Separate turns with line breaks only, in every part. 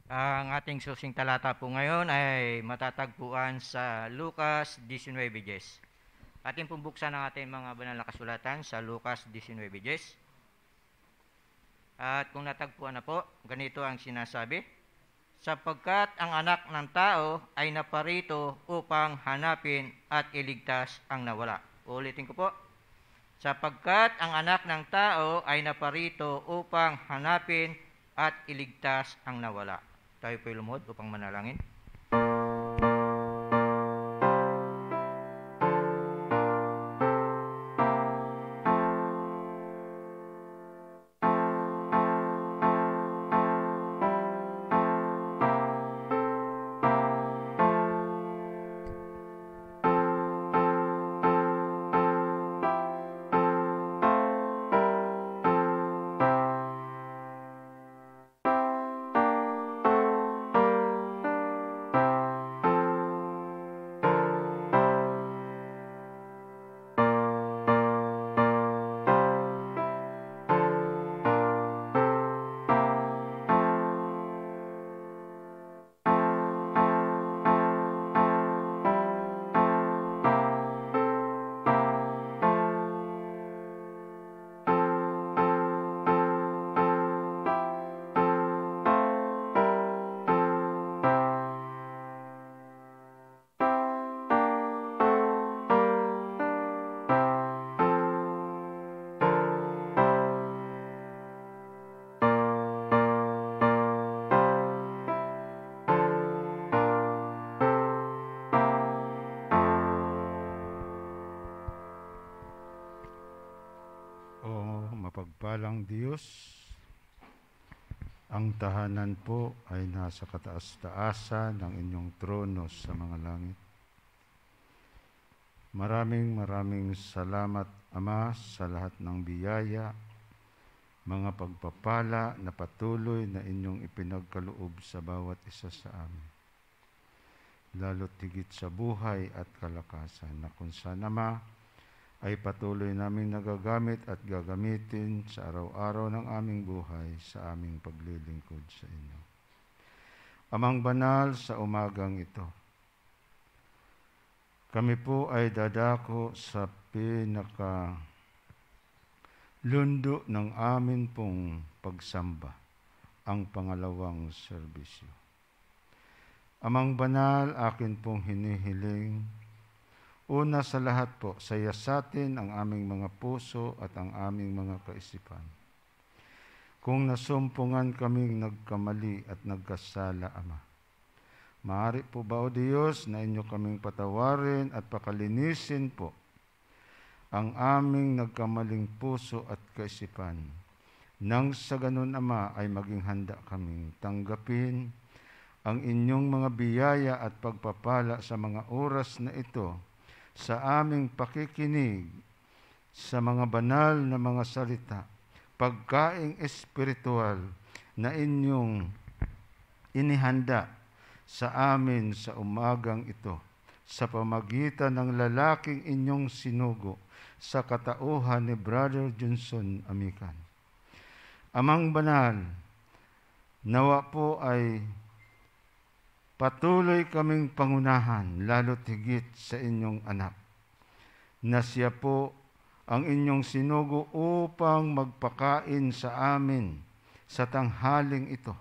Ang ating susing talata po ngayon ay matatagpuan sa Lucas 19:10. Ating pong buksan ang ating mga banal na kasulatan sa Lucas 19:10. At kung natagpuan na po, ganito ang sinasabi, sapagkat ang anak ng tao ay naparito upang hanapin at iligtas ang nawala. Ulitin ko po, sapagkat ang anak ng tao ay naparito upang hanapin at iligtas ang nawala. Tayo po'y lumuhod upang manalangin.
Mapagpalang Diyos, ang tahanan po ay nasa kataas-taasan ng inyong trono sa mga langit. Maraming salamat, Ama, sa lahat ng biyaya, mga pagpapala na patuloy na inyong ipinagkaloob sa bawat isa sa amin. Lalo't higit sa buhay at kalakasan na kung saan, Ama, ay patuloy naming nagagamit at gagamitin sa araw-araw ng aming buhay sa aming paglilingkod sa inyo. Amang banal, sa umagang ito, kami po ay dadako sa lundo ng amin pong pagsamba ang pangalawang serbisyo. Amang banal, akin pong hinihiling, una sa lahat po, sayasatin ang aming mga puso at ang aming mga kaisipan. Kung nasumpungan kaming nagkamali at nagkasala, Ama, maaari po ba, O Diyos, na inyo kaming patawarin at pakalinisin po ang aming nagkamaling puso at kaisipan. Nang sa ganun, Ama, ay maging handa kaming tanggapin ang inyong mga biyaya at pagpapala sa mga oras na ito sa aming pakikinig sa mga banal na mga salita, pagkaing espiritual na inyong inihanda sa amin sa umagang ito sa pamagitan ng lalaking inyong sinugo sa katauhan ni Brother Johnson Amican. Amang banal, nawa po ay patuloy kaming pangunahan, lalo't higit sa inyong anak, na siya po ang inyong sinugo upang magpakain sa amin sa tanghaling ito.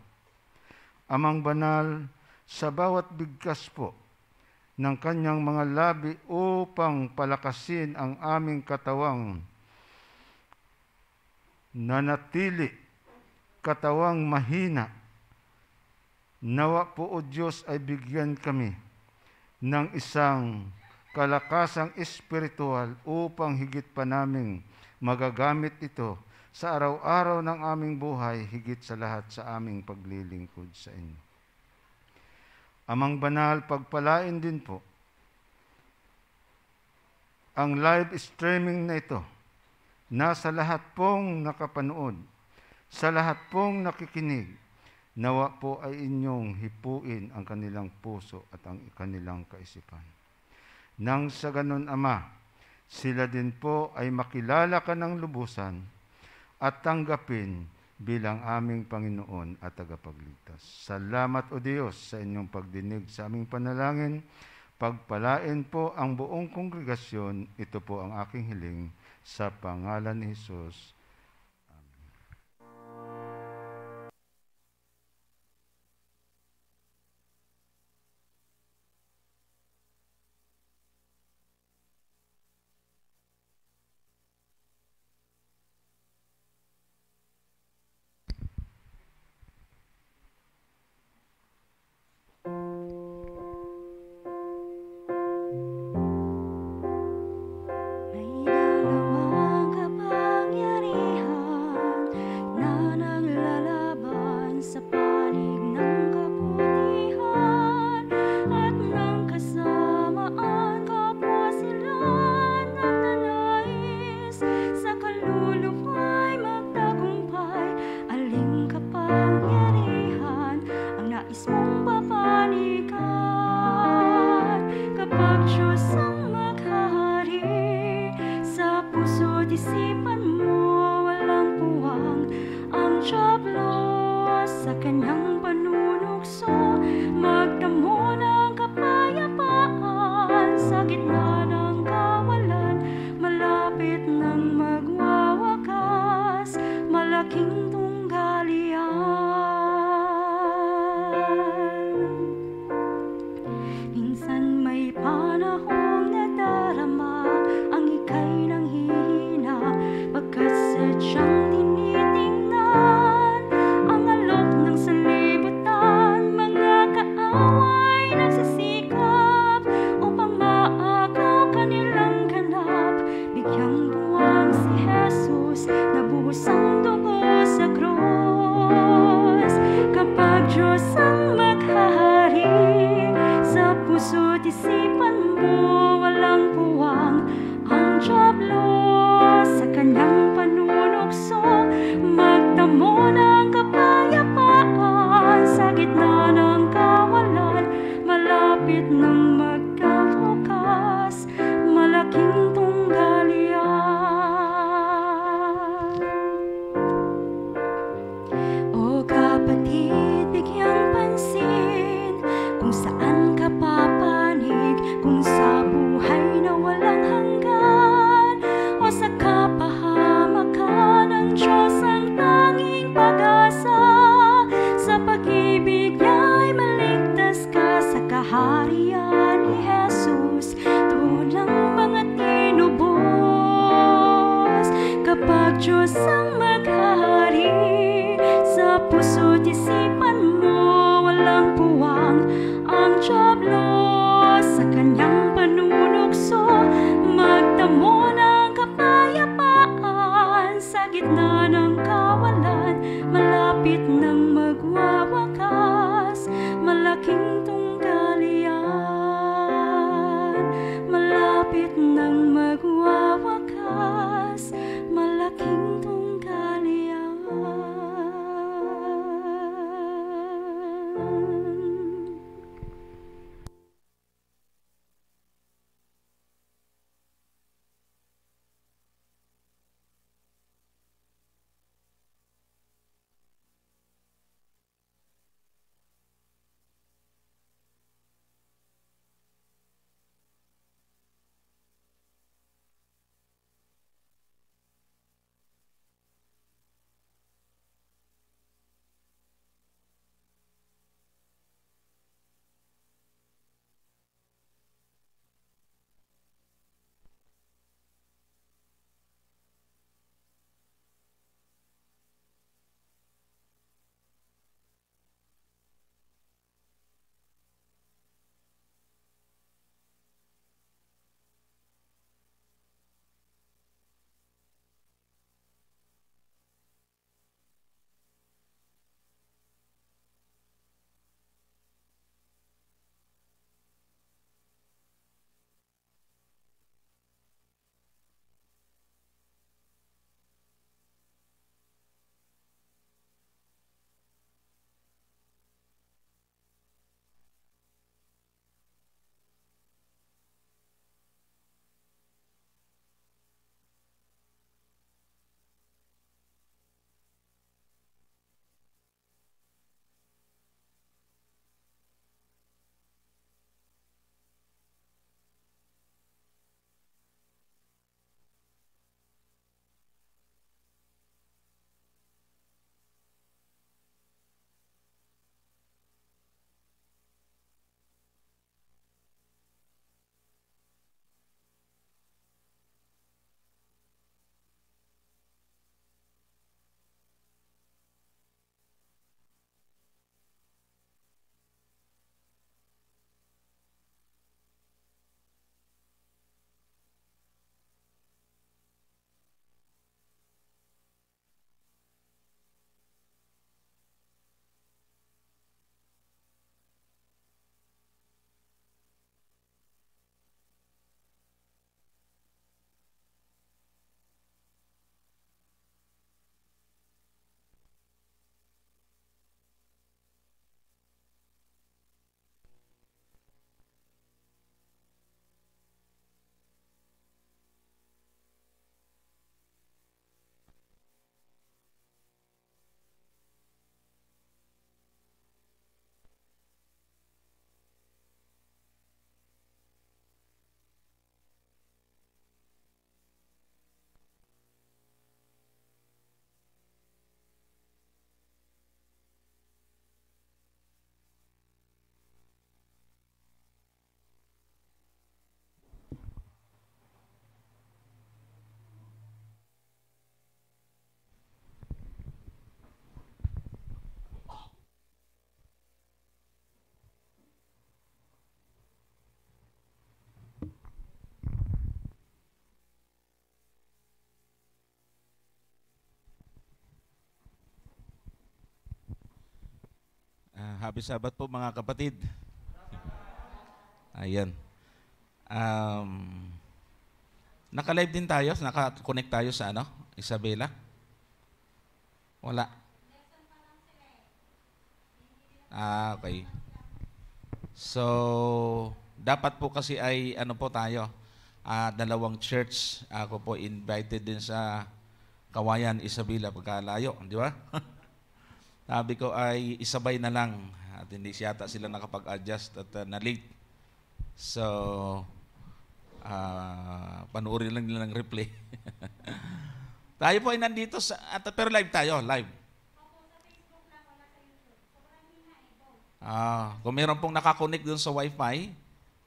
Amang banal, sa bawat bigkas po ng kanyang mga labi upang palakasin ang aming katawang nanatili, katawang mahina, nawa po, O Diyos, ay bigyan kami ng isang kalakasang espiritual upang higit pa naming magagamit ito sa araw-araw ng aming buhay, higit sa lahat sa aming paglilingkod sa inyo. Amang banal, pagpalain din po ang live streaming na ito na sa lahat pong nakapanood, sa lahat pong nakikinig, nawa po ay inyong hipuin ang kanilang puso at ang kanilang kaisipan. Nang sa ganun, Ama, sila din po ay makilala ka ng lubusan at tanggapin bilang aming Panginoon at tagapagligtas. Salamat, O Diyos, sa inyong pagdinig sa aming panalangin. Pagpalain po ang buong kongregasyon. Ito po ang aking hiling sa pangalan ni Jesus.
Happy Sabbath po mga kapatid. Ayan. Naka-live din tayo, naka-connect tayo sa Isabela? Wala. Okay. So, dapat po kasi ay po tayo, dalawang church. Ako po invited din sa Kawayan, Isabela, pagkalayo, di ba? Sabi ko ay isabay na lang at hindi siyata sila nakapag-adjust at na-late. So, panoorin lang nila ng replay. Tayo po ay nandito pero live tayo, live. Kung meron pong nakakonect dun sa wifi,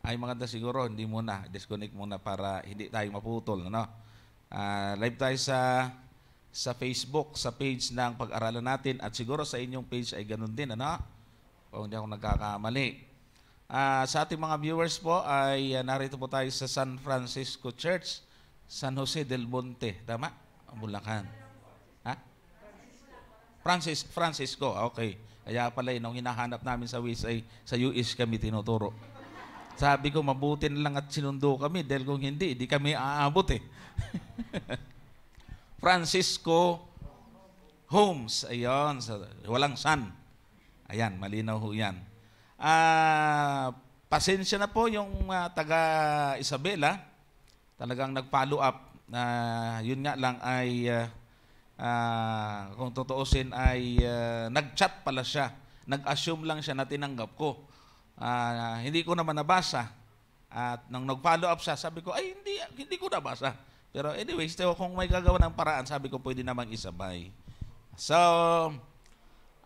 ay maganda siguro, hindi muna, disconnect muna para hindi tayo maputol. Live tayo sa Facebook, sa page ng Pag-aralan natin at siguro sa inyong page ay ganun din, kung hindi ako nagkakamali. Sa ating mga viewers po ay narito po tayo sa San Francisco Church, San Jose del Monte. Tama? Bulacan. Francisco. Okay. Kaya pala nung hinahanap namin sa Waze ay sa US kami tinuturo. Sabi ko mabuti na lang at sinundo kami dahil kung hindi, di kami aabot Francisco Homes. Ayun, walang sun. Ayan, malinaw ho yan. Pasensya na po yung taga Isabela. Talagang nag-follow up. Yun nga lang ay, kung tutuusin ay nag-chat pala siya. Nag-assume lang siya na tinanggap ko. Hindi ko naman nabasa. At nung nag-follow up siya, sabi ko, ay hindi ko nabasa. Pero anyways, kung may gagawa ng paraan, sabi ko pwede namang isabay. So,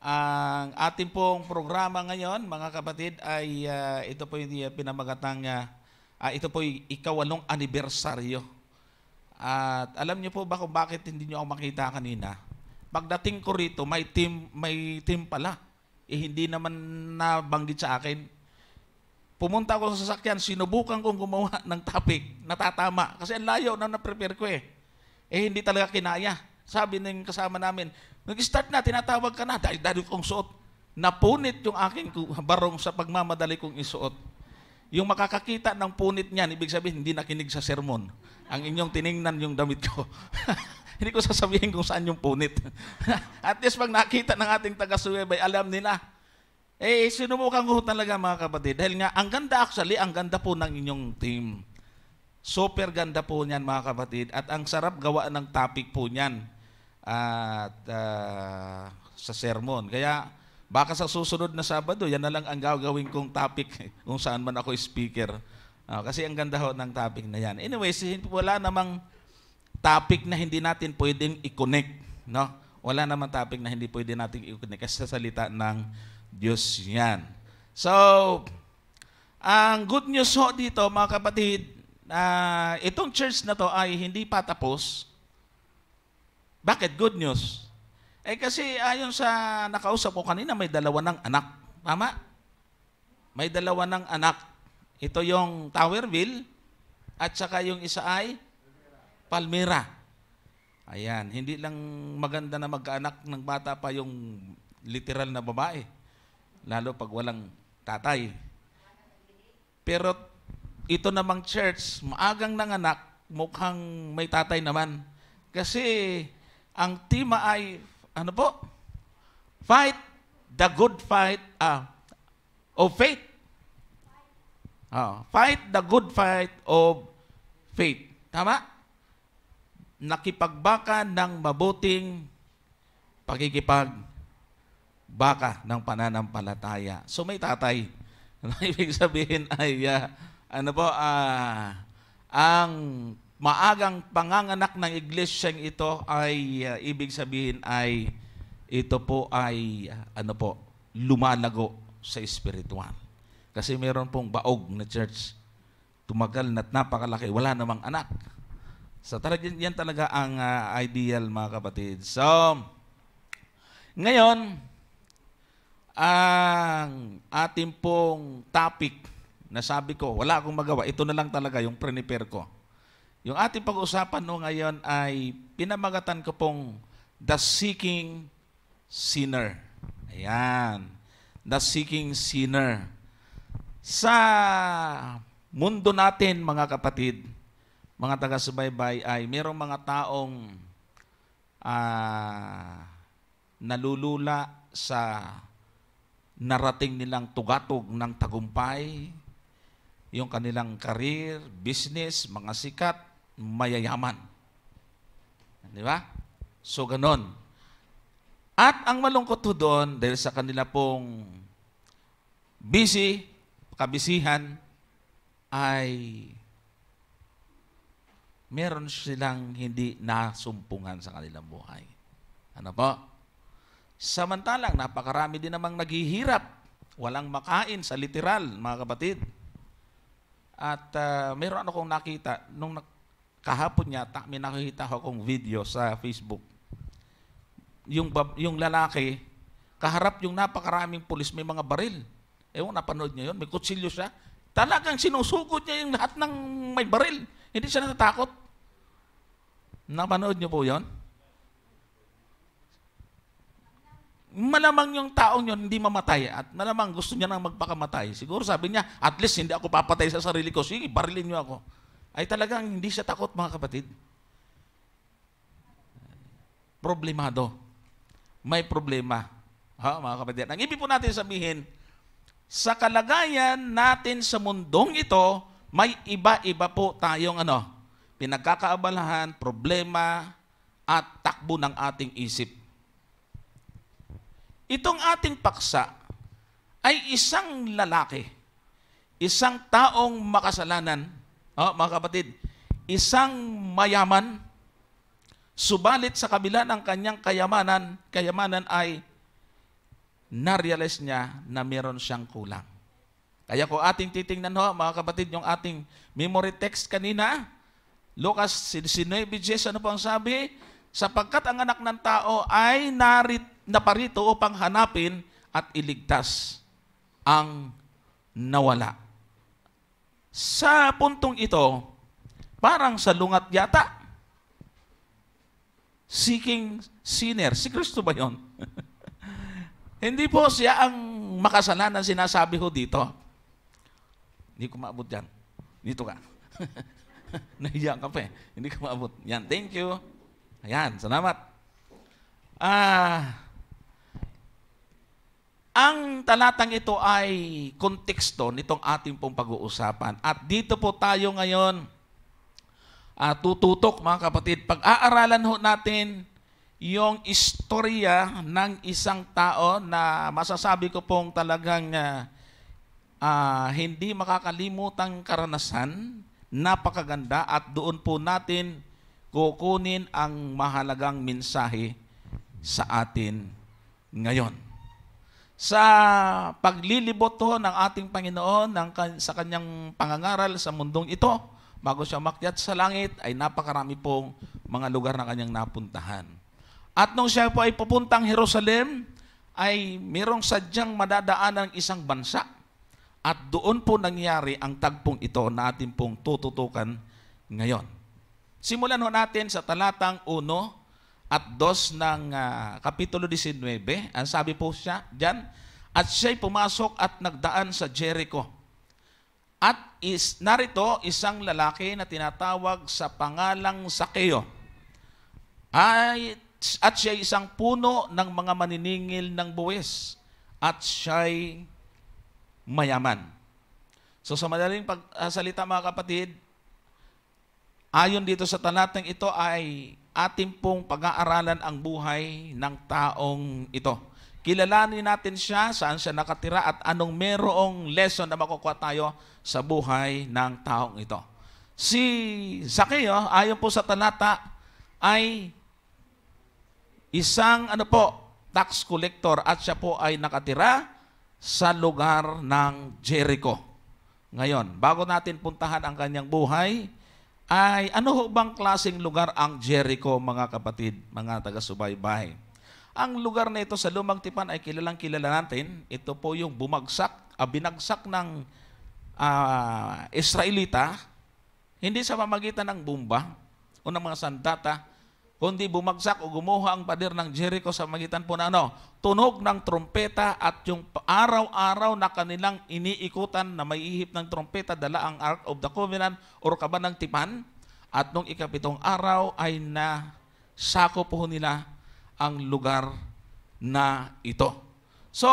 ang ating pong programa ngayon, mga kapatid, ay ito po yung pinamagatang, ito po yung ika-8 anibersaryo. At alam niyo po ba kung bakit hindi niyo ako makita kanina? Pagdating ko rito, may team pala. Hindi naman nabanggit sa akin. Pumunta ako sa sasakyan, sinubukan kong gumawa ng topic, natatama. Kasi ang layo na na-prepare ko hindi talaga kinaya. Sabi ng kasama namin, nag-start na, tinatawag ka na, dahil kong suot. Napunit yung aking barong sa pagmamadali kong isuot. Yung makakakita ng punit niyan, ibig sabihin, hindi nakinig sa sermon. Ang inyong tiningnan yung damit ko. Hindi ko sasabihin kung saan yung punit. At least pag nakita ng ating taga-suwebay, alam nila. Sinubukan ko talaga mga kapatid. Dahil nga, ang ganda po ng inyong team. Super ganda po niyan mga kapatid. At ang sarap gawa ng topic po niyan. At sa sermon. Kaya, baka sa susunod na Sabado, yan na lang ang gagawin kong topic kung saan man ako speaker. Kasi ang ganda ho ng topic na yan. Anyways, wala namang topic na hindi natin pwedeng i-connect. No? Wala namang topic na hindi pwede natin i-connect kasi sa salita ng Diyos yan. So, ang good news ho dito, mga kapatid, itong church na to ay hindi pa tapos. Bakit? Good news. Kasi ayon sa nakausap ko kanina, may 2 ng anak. Tama? May 2 ng anak. Ito yung Towerville at saka yung isa ay Palmera. Ayan, hindi lang maganda na magkaanak ng bata pa yung literal na babae. Lalo pag walang tatay. Pero ito namang church, maagang nanganak, mukhang may tatay naman. Kasi ang tema ay, fight the good fight of faith. Fight the good fight of faith. Tama? Nakipagbaka ng mabuting pakikipag-baka ng pananampalataya. So may tatay. Ibig sabihin ay, ang maagang panganganak ng iglesyang ito ay, ibig sabihin ay, ito po ay, lumalago sa espiritual. Kasi meron pong baog na church, tumagal na't napakalaki, wala namang anak. So yan talaga ang ideal, mga kapatid. So, ngayon, ang ating pong topic na sabi ko, wala akong magawa, ito na lang talaga yung prepare ko. Yung ating pag-usapan ngayon ay pinamagatan ko pong The Seeking Sinner. Ayan. the seeking sinner. Sa mundo natin, mga kapatid, mga taga-subaybay, ay mayroong mga taong nalulula sa narating nilang tugatog ng tagumpay, yung kanilang career, business, mga sikat, mayayaman. Di ba? So, ganon. At ang malungkot ho doon, dahil sa kanila pong kabisihan, ay meron silang hindi nasumpungan sa kanilang buhay. Ano po? Samantalang, napakarami din namang naghihirap. Walang makain sa literal, mga kapatid. At meron akong nakita, nung kahapon yata, may nakikita akong video sa Facebook. Yung lalaki, kaharap yung napakaraming pulis, may mga baril. Ewan, napanood niyo yun, may kutsilyo siya. Talagang sinusugod niya yung lahat ng may baril. Hindi siya natatakot. Napanood niyo po yun? Malamang yung taong yun hindi mamatay at malamang gusto niya nang magpakamatay. Siguro sabi niya, at least hindi ako papatay sa sarili ko. Sige, barilin niyo ako. Ay talagang hindi siya takot, mga kapatid. Problemado. May problema. Mga kapatid. Ang ibig po natin sabihin, sa kalagayan natin sa mundong ito, may iba-iba po tayong pinagkakaabalahan, problema, at takbo ng ating isip. Itong ating paksa ay isang lalaki, isang taong makasalanan, mga kapatid, isang mayaman, subalit sa kabila ng kanyang kayamanan ay na-realize niya na meron siyang kulang. Kaya kung ating titingnan mga kapatid, yung ating memory text kanina, Lucas 19:10, ano po ang sabi? Sapagkat ang anak ng tao ay naparito upang hanapin at iligtas ang nawala. Sa puntong ito, parang sa lungat yata, seeking sinner. Si Kristo ba yun? Hindi po siya ang makasalanan sinasabi ho dito. Hindi ko maabot yan. Dito ka. Nahiya ka pa eh. Hindi ko maabot. Yan, thank you. Ayan, salamat. Ang talatang ito ay konteksto nitong ating pong pag-uusapan. At dito po tayo ngayon tututok, mga kapatid. Pag-aaralan ho natin yung istorya ng isang tao na masasabi ko pong talagang hindi makakalimutang karanasan, napakaganda, at doon po natin kukunin ang mahalagang mensahe sa atin ngayon. Sa paglilibot ho ng ating Panginoon sa kanyang pangangaral sa mundong ito, bago siya makyat sa langit, ay napakarami pong mga lugar na kanyang napuntahan. At nung siya po ay pupuntang Jerusalem, ay mayroong sadyang madadaanan ng isang bansa. At doon po nangyari ang tagpong ito na atin pong tututukan ngayon. Simulan ho natin sa talatang 1 at 2 ng Kapitulo 19. Ang sabi po siya dyan, at siya'y pumasok at nagdaan sa Jericho. At narito isang lalaki na tinatawag sa pangalang Zakeo. At siya'y isang puno ng mga maniningil ng buwis. At siya'y mayaman. So sa madaling pagsalita, mga kapatid, ayon dito sa talatang ito ay ating pong pag-aaralan ang buhay ng taong ito. Kilalanin natin siya, saan siya nakatira, at anong merong lesson na makukuha tayo sa buhay ng taong ito. Si Zakeo, ayon po sa talata, ay isang tax collector, at siya po ay nakatira sa lugar ng Jericho. Ngayon, bago natin puntahan ang kanyang buhay, ay ano ho bang klaseng lugar ang Jericho, mga kapatid, mga taga-subaybay? Ang lugar na ito sa Lumang Tipan ay kilalang-kilala natin. Ito po yung binagsak ng Israelita, hindi sa pamagitan ng bomba o ng mga sandata, kundi bumagsak o gumuha ang pader ng Jericho sa magitan po na tunog ng trompeta at yung araw-araw na kanilang iniikutan na may ihip ng trompeta, dala ang Ark of the Covenant o kaban ng tipan. At nung ikapitong araw ay nasako po nila ang lugar na ito. So,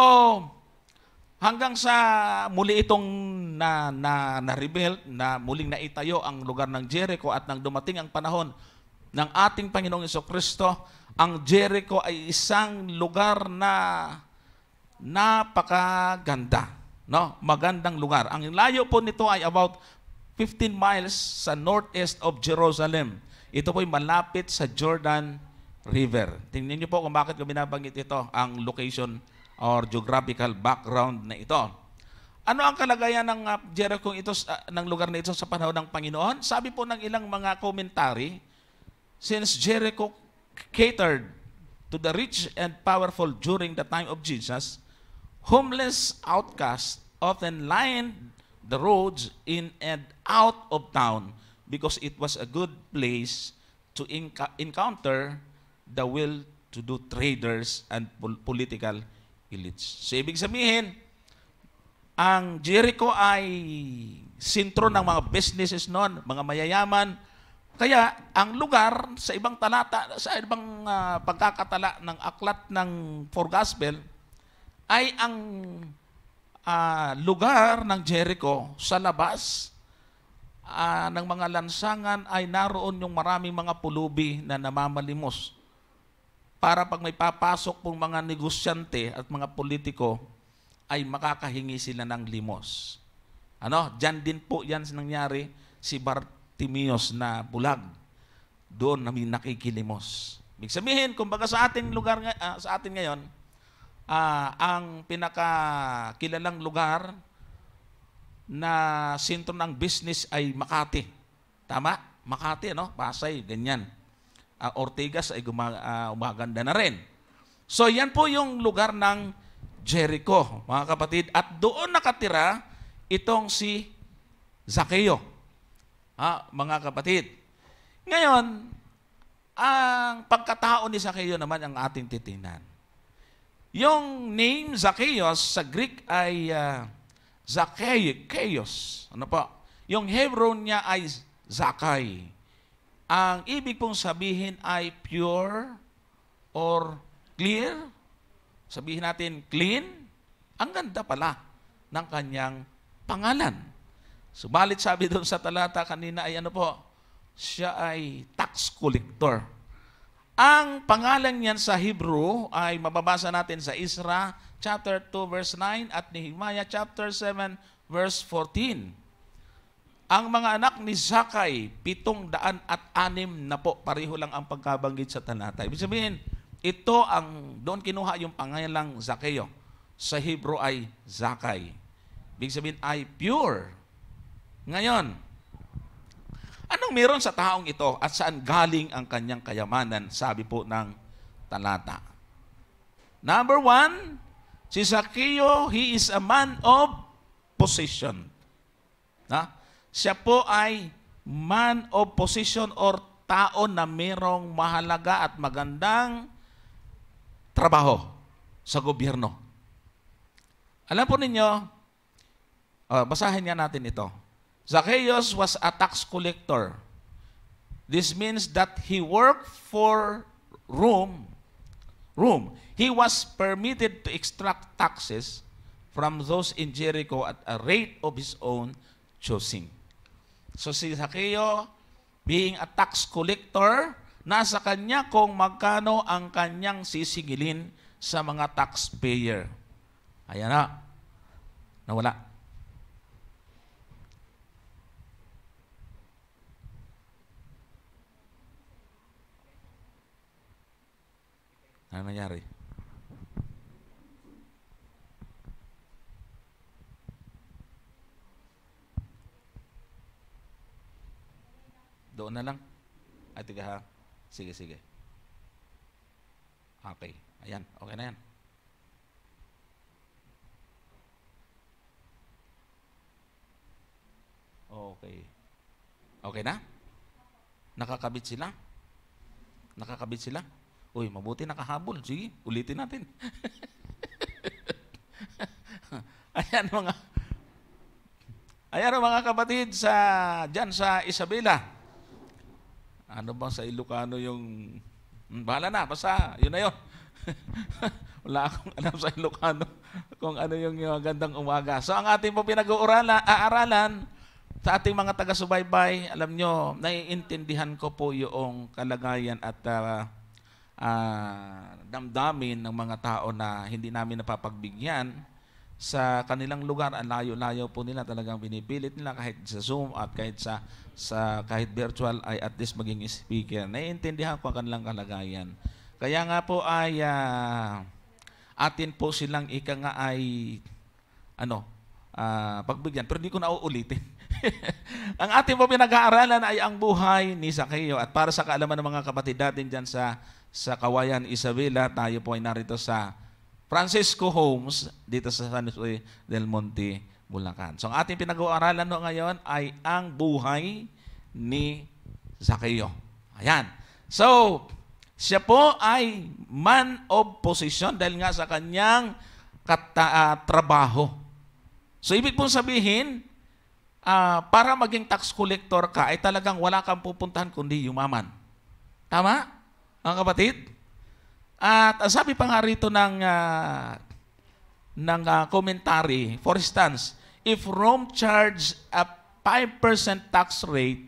hanggang sa muli itong na-rebuild, na muling naitayo ang lugar ng Jericho at nang dumating ang panahon ng ating Panginoong Jesucristo, ang Jericho ay isang lugar na napakaganda. No? Magandang lugar. Ang layo po nito ay about 15 miles sa northeast of Jerusalem. Ito po ay malapit sa Jordan River. Tingnan niyo po kung bakit ko binabanggit ito, ang location or geographical background na ito. Ano ang kalagayan ng Jericho ito, ng lugar na ito sa panahon ng Panginoon? Sabi po ng ilang mga commentary, since Jericho catered to the rich and powerful during the time of Jesus, homeless outcasts often lined the roads in and out of town because it was a good place to encounter the well-to-do traders and political elites. So, ibig sabihin, ang Jericho ay sentro ng mga businesses noon, mga mayayaman. Kaya, ang lugar sa ibang talata, sa ibang pagkakatala ng aklat ng Four Gospel, ay ang lugar ng Jericho sa labas ng mga lansangan ay naroon yung maraming mga pulubi na namamalimos. Para pag may papasok pong mga negosyante at mga politiko, ay makakahingi sila ng limos. Diyan din po yan nangyari si Bartimeus na bulag. Doon namin nakikilimos. Ibig sabihin, kumbaga sa ating lugar, sa atin ngayon, ang pinakakilalang lugar na sentro ng business ay Makati. Tama? Makati, Pasay, ganyan. Ortigas ay umaganda na rin. So, yan po yung lugar ng Jericho, mga kapatid. At doon nakatira itong si Zaccheo, mga kapatid. Ngayon, ang pagkatao ni Zaccheo naman ang ating titingnan. Yung name Zacchaeus sa Greek ay Zacchaeus. Yung Hebrew niya ay Zakai. Ang ibig pong sabihin ay pure or clear. Sabihin natin clean. Ang ganda pala ng kanyang pangalan. Subalit sabi doon sa talata kanina ay siya ay tax collector. Ang pangalan niyan sa Hebrew ay mababasa natin sa Ezra chapter 2 verse 9 at Nehemiah chapter 7 verse 14. Ang mga anak ni Zakai, 706 na po. Pareho lang ang pagkabanggit sa talata. Ibig sabihin, ito ang, doon kinuha yung pangalang Zaccheo. Sa Hebrew ay Zakai. Ibig sabihin ay pure. Ngayon, anong meron sa taong ito at saan galing ang kanyang kayamanan? Sabi po ng talata. Number 1, si Zaccheo, he is a man of possession. Siya po ay man of position or tao na mayroong mahalaga at magandang trabaho sa gobyerno. Alam po ninyo, basahin nga natin ito. Zacchaeus was a tax collector. This means that he worked for room. He was permitted to extract taxes from those in Jericho at a rate of his own choosing. So si Zaccheo, being a tax collector, nasa kanya kung magkano ang kanyang sisingilin sa mga taxpayer. Ayan na. Nawala. Ano nangyari? Doon na lang. Ay, tiga ha. Sige. Okay. Ayan. Okay na yan. Okay. Okay na? Nakakabit sila? Nakakabit sila? Uy, mabuti nakahabol. Sige, ulitin natin. Ayan mga kapatid dyan sa Isabela. Ano ba sa Ilocano yung... bahala na, basta, yun na yun. Wala akong alam sa Ilocano kung ano yung gandang umaga. So ang ating po pinag-aaralan sa ating mga taga-subaybay, alam nyo, naiintindihan ko po yung kalagayan at damdamin ng mga tao na hindi namin napapagbigyan sa kanilang lugar. Ang layo-layo po nila, talagang binipilit nila kahit sa Zoom at kahit kahit virtual ay at least maging speaker. Naiintindihan ko ang kanilang kalagayan. Kaya nga po ay atin po silang pagbigyan. Pero hindi ko na uulitin. Ang ating po pinag-aaralan ay ang buhay ni Zaccheo. At para sa kaalaman ng mga kapatid natin dyan sa Kawayan, Isabela, tayo po ay narito sa Francisco Homes dito sa San Jose del Monte, Bulacan. So ang ating pinag-aaralan ngayon ay ang buhay ni Zaccheo. Ayan. So, siya po ay man of position dahil nga sa kanyang trabaho. So, ibig pong sabihin, para maging tax collector ka, ay talagang wala kang pupuntahan kundi yumaman. Tama? Mga kapatid? At sabi pa nga rito ng commentary, for instance, if Rome charged a 5% tax rate,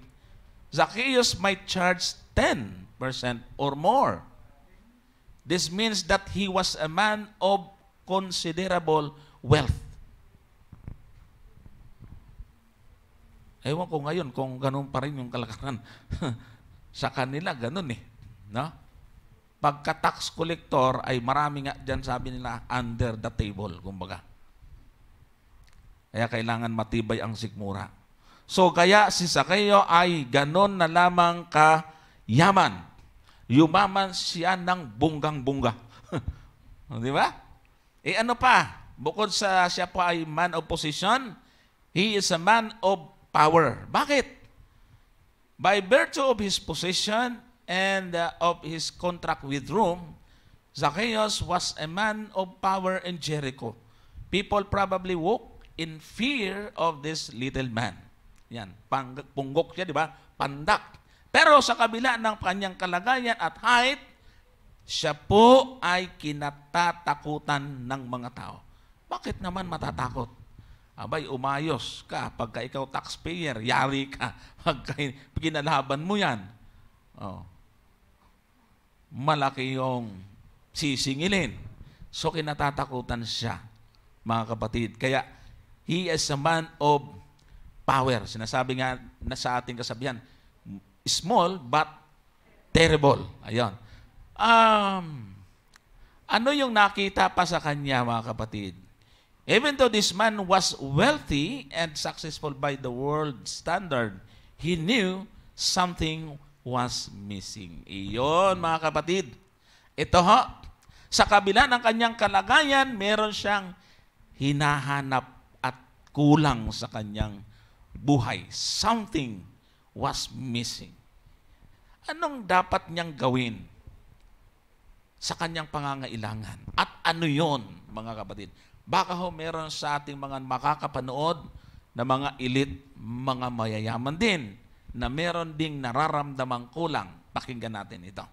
Zacchaeus might charge 10% or more. This means that he was a man of considerable wealth. Ewan ko ngayon kung ganun pa rin yung kalakaran. Sa kanila, ganun eh. No? Pagka-tax collector ay marami nga dyan, sabi nila, under the table, kumbaga. Kaya kailangan matibay ang sikmura. So, kaya si Zaccheo ay ganon na lamang kayaman. Yumaman siya ng bunggang-bungga. Di ba? Ano pa? Bukod sa siya pa ay man of position, he is a man of power. Bakit? By virtue of his position and of his contract with Rome, Zacchaeus was a man of power in Jericho. People probably walk in fear of this little man. Yan, punggok siya, di ba? Pandak. Pero sa kabila ng kanyang kalagayan at height, siya po ay kinatatakutan ng mga tao. Bakit naman matatakot? Abay, umayos ka. Pagka ikaw taxpayer, yari ka. Pagka kinalaban mo yan, malaki yung sisingilin. So, kinatatakutan siya, mga kapatid. Kaya, he is a man of power. Sinasabi nga na sa ating kasabihan, small but terrible. Ayun. Ano yung nakita pa sa kanya, mga kapatid? Even though this man was wealthy and successful by the world standard, he knew something was missing. Iyon, mga kapatid. Ito ho, sa kabila ng kanyang kalagayan, meron siyang hinahanap at kulang sa kanyang buhay. Something was missing. Anong dapat niyang gawin sa kanyang pangangailangan? At ano yon, mga kapatid? Baka ho meron sa ating mga makakapanood na mga elite, mga mayayaman din, na meron ding nararamdamang kulang. Pakinggan natin ito.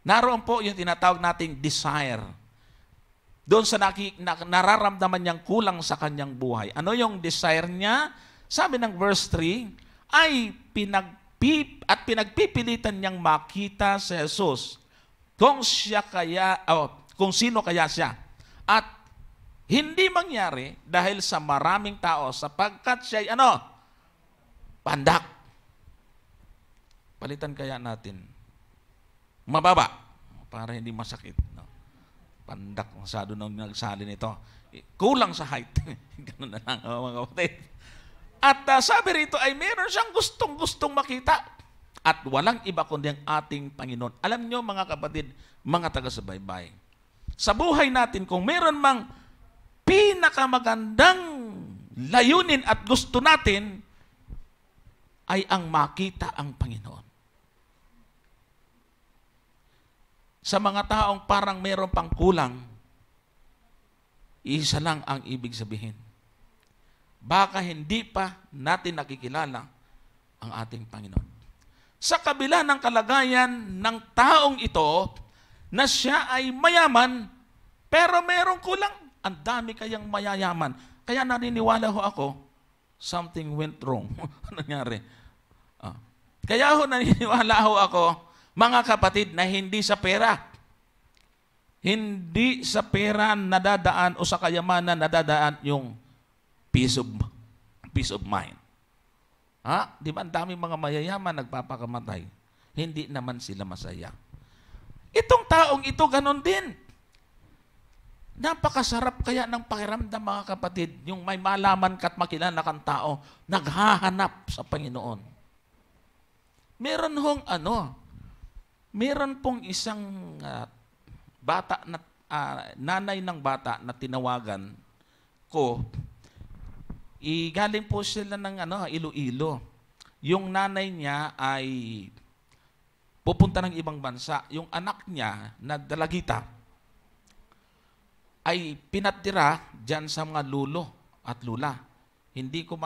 Naroon po yung tinatawag nating desire. Doon sa nararamdaman niyang kulang sa kanyang buhay. Ano yung desire niya? Sabi ng verse 3, ay pinagpipilitan niyang makita si Jesus kung sino kaya siya. At hindi mangyari dahil sa maraming tao sapagkat siya pandak. Palitan kaya natin. Mababa. Para hindi masakit. No? Pandak. Masyado nang nagsali nito. Kulang sa height. Ganun na lang, mga kapatid. At sabi rito ay meron siyang gustong makita. At walang iba kundi ang ating Panginoon. Alam nyo, mga kapatid, mga taga-subaybay, sa buhay natin, kung meron mang pinakamagandang layunin at gusto natin, ay ang makita ang Panginoon. sa mga taong parang meron pang kulang, isa lang ang ibig sabihin. Baka hindi pa natin nakikilala ang ating Panginoon. Sa kabila ng kalagayan ng taong ito, na siya ay mayaman, pero merong kulang. Ang dami kayang mayayaman. Kaya naniniwala ho ako, something went wrong. Ano nangyari? Kaya ho naniniwala ho ako, mga kapatid, na hindi sa pera. Hindi sa pera nadadaan o sa kayamanan nadadaan yung peace of mind. Di ba ang daming mga mayayaman nagpapakamatay? Hindi naman sila masaya. Itong taong ito, ganon din. Napakasarap kaya ng pakiramdam, mga kapatid, yung may malaman ka at makilala kang tao, naghahanap sa Panginoon. Meron pong isang bata na nanay ng bata na tinawagan ko. Galing po sila ng Iloilo. Yung nanay niya ay pupunta ng ibang bansa. Yung anak niya na dalagita ay pinatira dyan sa mga lulo at lula. Hindi ko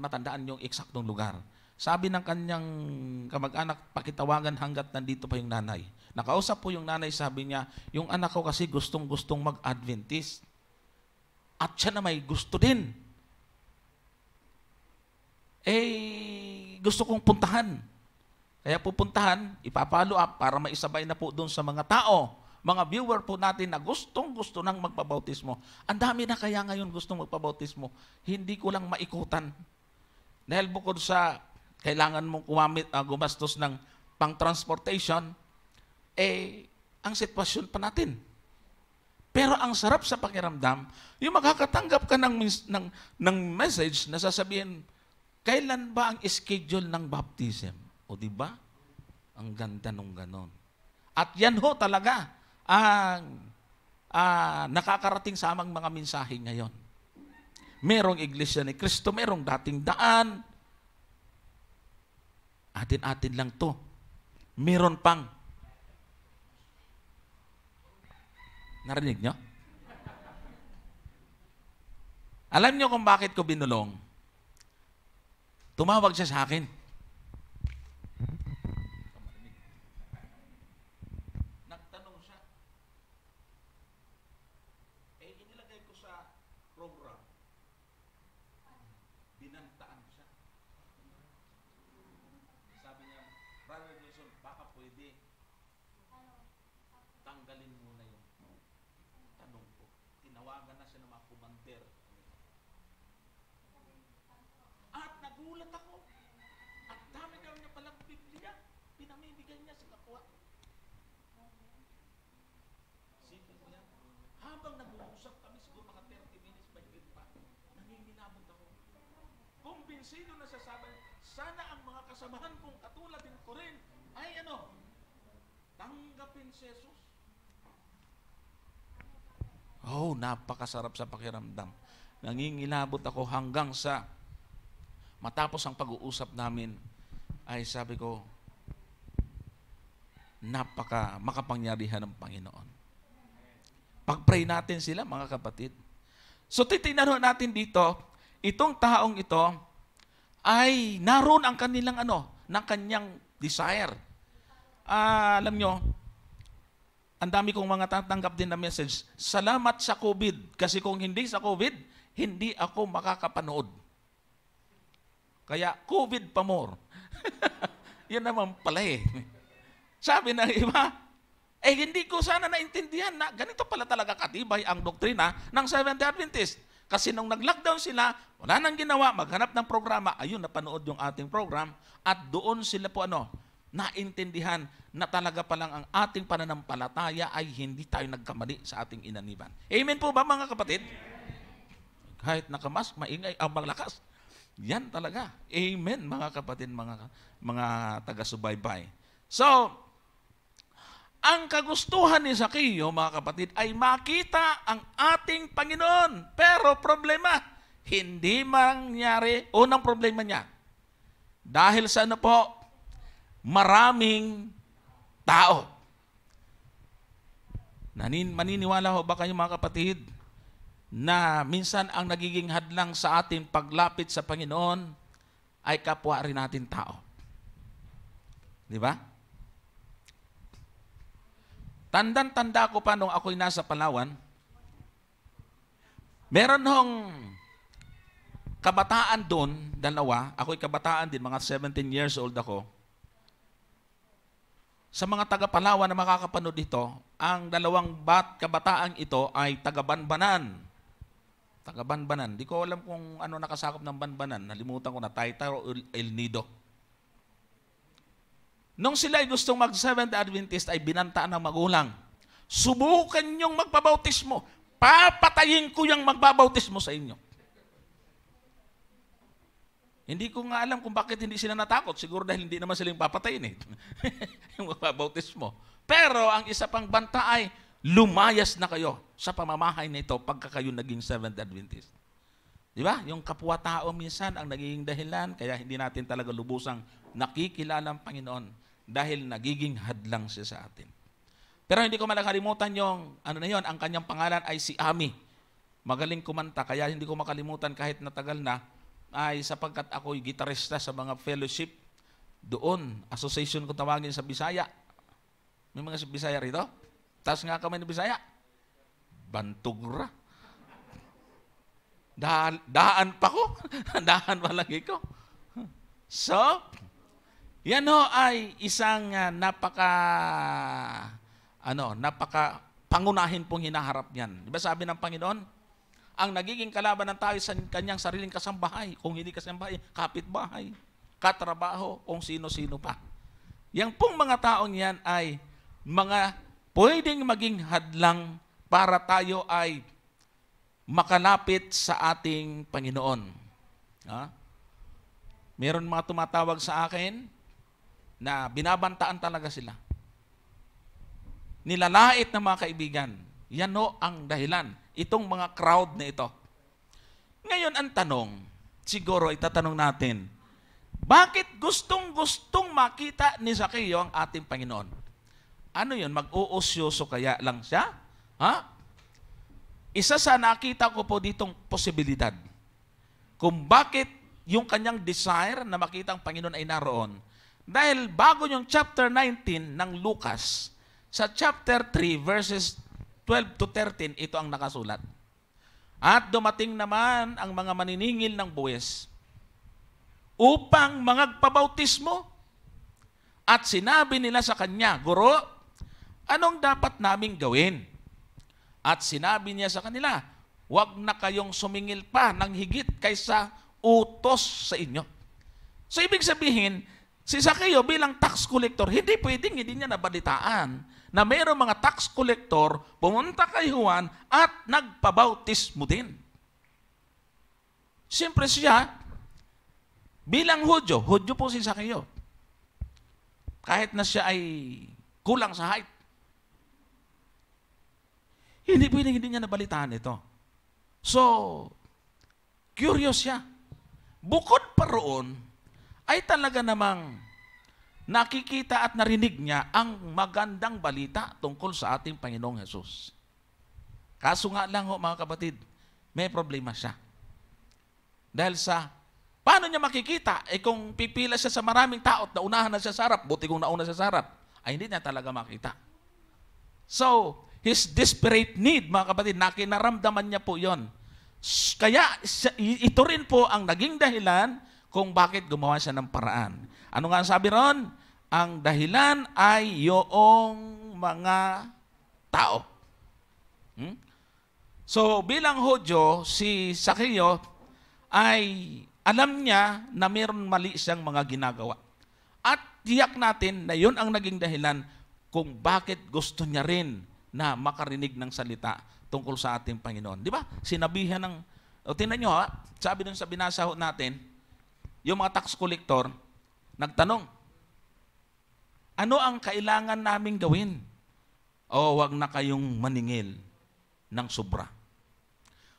matandaan yung eksaktong lugar. Sabi ng kanyang kamag-anak, pakitawagan hanggat nandito pa yung nanay. Nakausap po yung nanay, sabi niya, yung anak ko kasi gustong-gustong mag-Adventist. At siya na may gusto din. Gusto kong puntahan. Kaya pupuntahan, ipapalo up para maisabay na po doon sa mga tao, mga viewer po natin na gustong-gusto nang magpabautismo. Ang dami na kaya ngayon gustong magpabautismo. Hindi ko lang maikutan. Dahil bukod sa kailangan mong gumastos ng pang-transportation, ang sitwasyon pa natin. Pero ang sarap sa pakiramdam, yung makakatanggap ka ng message na sasabihin, kailan ba ang schedule ng baptism? O di ba? Ang ganda nung ganon. At yan ho talaga ang nakakarating sa amang mga mensahe ngayon. Merong Iglesia ni Cristo, merong dating daan. Atin-atin lang to. Meron pang. Narinig nyo? Alam nyo kung bakit ko binulong? Tumawag siya sa akin. Nagtanong siya. Inilagay ko sa program. Binantaan siya. Sabi niya, Brother Jason, baka pwede tanggalin muna yung tanong ko. Tinawagan na siya ng mga kumanter. At nagulat ako. At dami daw niya palang Biblia. Pinamimigay niya sa kapwa. Sige niya. Habang nag-uusap kami, siguro mga 30 minutes by pa, nanginginabot ako. Kumbinsido na sasabi, sana ang mga kasamahan kong katulad din ko rin ay tanggapin si Jesus. Napakasarap sa pakiramdam. Nangingilabot ako hanggang sa matapos ang pag-uusap namin, ay sabi ko, makapangyarihan ng Panginoon. Pag-pray natin sila, mga kapatid. So titignan natin dito, itong taong ito, ay naroon ang kanilang ng kanyang desire. Alam nyo, ang dami kong mga tatanggap din na message, salamat sa COVID, kasi kung hindi sa COVID, hindi ako makakapanood. Kaya COVID pa more. Yan naman pala Sabi ng iba, hindi ko sana naintindihan na ganito pala talaga katibay ang doktrina ng Seventh-day Adventist. Kasi nung nag-lockdown sila, wala nang ginawa, maghanap ng programa, ayun, napanood yung ating program, at doon sila po naintindihan na talaga palang ang ating pananampalataya ay hindi tayo nagkamali sa ating inaniban. Amen po ba, mga kapatid? Kahit nakamas, maingay, ang malakas. Yan talaga. Amen, mga kapatid, mga taga-subaybay. So, ang kagustuhan ni Zaccheo, mga kapatid, ay makita ang ating Panginoon. Pero problema, hindi mangyari. Unang problema niya, dahil sa po, maraming tao. Maniniwala ho ba kayo mga kapatid na minsan ang nagiging hadlang sa ating paglapit sa Panginoon ay kapwa rin natin tao? Di ba? Tandang-tanda ko pa nung ako'y nasa Palawan, meron hong kabataan doon, dalawa, ako'y kabataan din, mga 17 years old ako. Sa mga taga-Palawan na makakapanood dito, ang dalawang kabataang ito ay taga-Banbanan. Taga-Banbanan. Di ko alam kung ano nakasakop ng Banbanan. Nalimutan ko na, Taytay o El Nido. Nung sila ay gustong mag-Seventh Adventist ay binantaan ng magulang. Subukan niyong magpabautismo. Papatayin ko yung magbabautismo sa inyo. Hindi ko nga alam kung bakit hindi sila natakot. Siguro dahil hindi naman sila yung papatayin eh. Yung magbabautismo. Pero ang isa pang banta ay lumayas na kayo sa pamamahay nito pagka kayo naging Seventh Adventist. Di ba? Yung kapwa-tao minsan ang nagiging dahilan kaya hindi natin talaga lubusang nakikilala ang Panginoon dahil nagiging hadlang siya sa atin. Pero hindi ko makalimutan yung, ang kanyang pangalan ay si Ami. Magaling kumanta, kaya hindi ko makalimutan kahit natagal na, ay sapagkat ako'y gitarista sa mga fellowship doon, association ko tawagin sa Bisaya. May mga Bisaya rito? Taas nga kamay ng Bisaya. Bantugra. Daan pa ko. Daan pa lagi ko. So, yan ho ay isang napaka pangunahin pong hinaharap yan. Diba sabi ng Panginoon, ang nagiging kalaban ng tao sa kanyang sariling kasambahay, kung hindi kasambahay, kapitbahay, katrabaho, kung sino-sino pa. Yang pong mga taong yan ay mga pwedeng maging hadlang para tayo ay makalapit sa ating Panginoon. Ha? Meron mga tumatawag sa akin na binabantaan talaga sila. Nilalait ng mga kaibigan. Yan o ang dahilan. Itong mga crowd na ito. Ngayon ang tanong, siguro itatanong natin, bakit gustong-gustong makita ni Zaccheo ang ating Panginoon? Ano yun? Mag-uusyoso kaya lang siya? Ha? Isa sa nakita ko po ditong posibilidad. Kung bakit yung kanyang desire na makita ang Panginoon ay naroon. Dahil bago yung chapter 19 ng Lucas, sa chapter 3 verses 12 to 13, ito ang nakasulat. At dumating naman ang mga maniningil ng buwis upang mangagpabautismo. At sinabi nila sa kanya, Guro, anong dapat naming gawin? At sinabi niya sa kanila, huwag na kayong sumingil pa ng higit kaysa utos sa inyo. So ibig sabihin, si Zaccheo bilang tax collector, hindi niya nabalitaan na mayroong mga tax collector pumunta kay Juan at nagpabautismo din. Siyempre siya, bilang Hudyo po si Zaccheo. Kahit na siya ay kulang sa height. Hindi niya nabalitaan ito. So, curious siya. Bukod pa roon, ay talaga namang nakikita at narinig niya ang magandang balita tungkol sa ating Panginoong Hesus. Kaso nga lang ho, mga kapatid, may problema siya. Dahil paano niya makikita? Kung pipila siya sa maraming tao at naunahan na siya sa harap, buti kung nauna siya sa harap, ay hindi niya talaga makita. So, his desperate need, mga kapatid, nakinaramdaman niya po yon. Kaya ito rin po ang naging dahilan kung bakit gumawa siya ng paraan. Ano nga ang sabi ron? Ang dahilan ay yung mga tao. So bilang Hudyo, si Zaccheo ay alam niya na mayroon mali siyang mga ginagawa. At tiyak natin na yun ang naging dahilan kung bakit gusto niya rin na makarinig ng salita tungkol sa ating Panginoon. Di ba? Sinabihan tingnan nyo ha, sabi dun sa binasa natin, yung mga tax collector, nagtanong, ano ang kailangan naming gawin? O wag na kayong maningil ng sobra.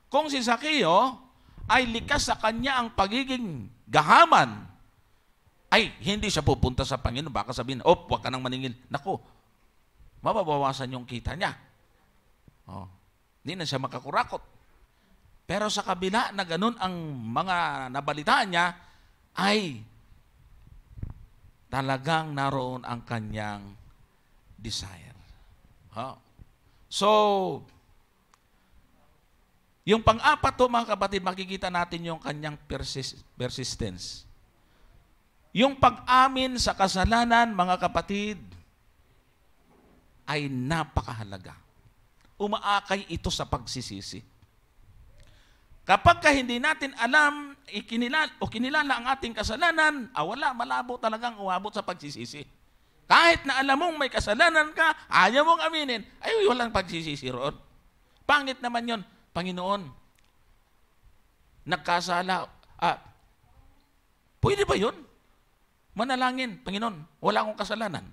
Kung si Zaccheo ay likas sa kanya ang pagiging gahaman, ay hindi siya pupunta sa Panginoon. Baka sabihin, wag ka nang maningil. Naku, mababawasan yung kita niya. Oh, hindi na siya makakurakot. Pero sa kabila na ganun ang mga nabalitaan niya, ay talagang naroon ang kanyang desire. Oh. So, yung pang-apat to, mga kapatid, makikita natin yung kanyang persistence. Yung pag-amin sa kasalanan, mga kapatid, ay napakahalaga. Umaakay ito sa pagsisisi. Kapag hindi natin alam, kinilala ang ating kasalanan, wala, malabo talagang uabot sa pagsisisi. Kahit na alam mong may kasalanan ka, ayaw mong aminin, ay walang pagsisisi roon. Pangit naman yon, Panginoon. Nagkasala. Pwede ba yun? Manalangin, Panginoon, wala akong kasalanan.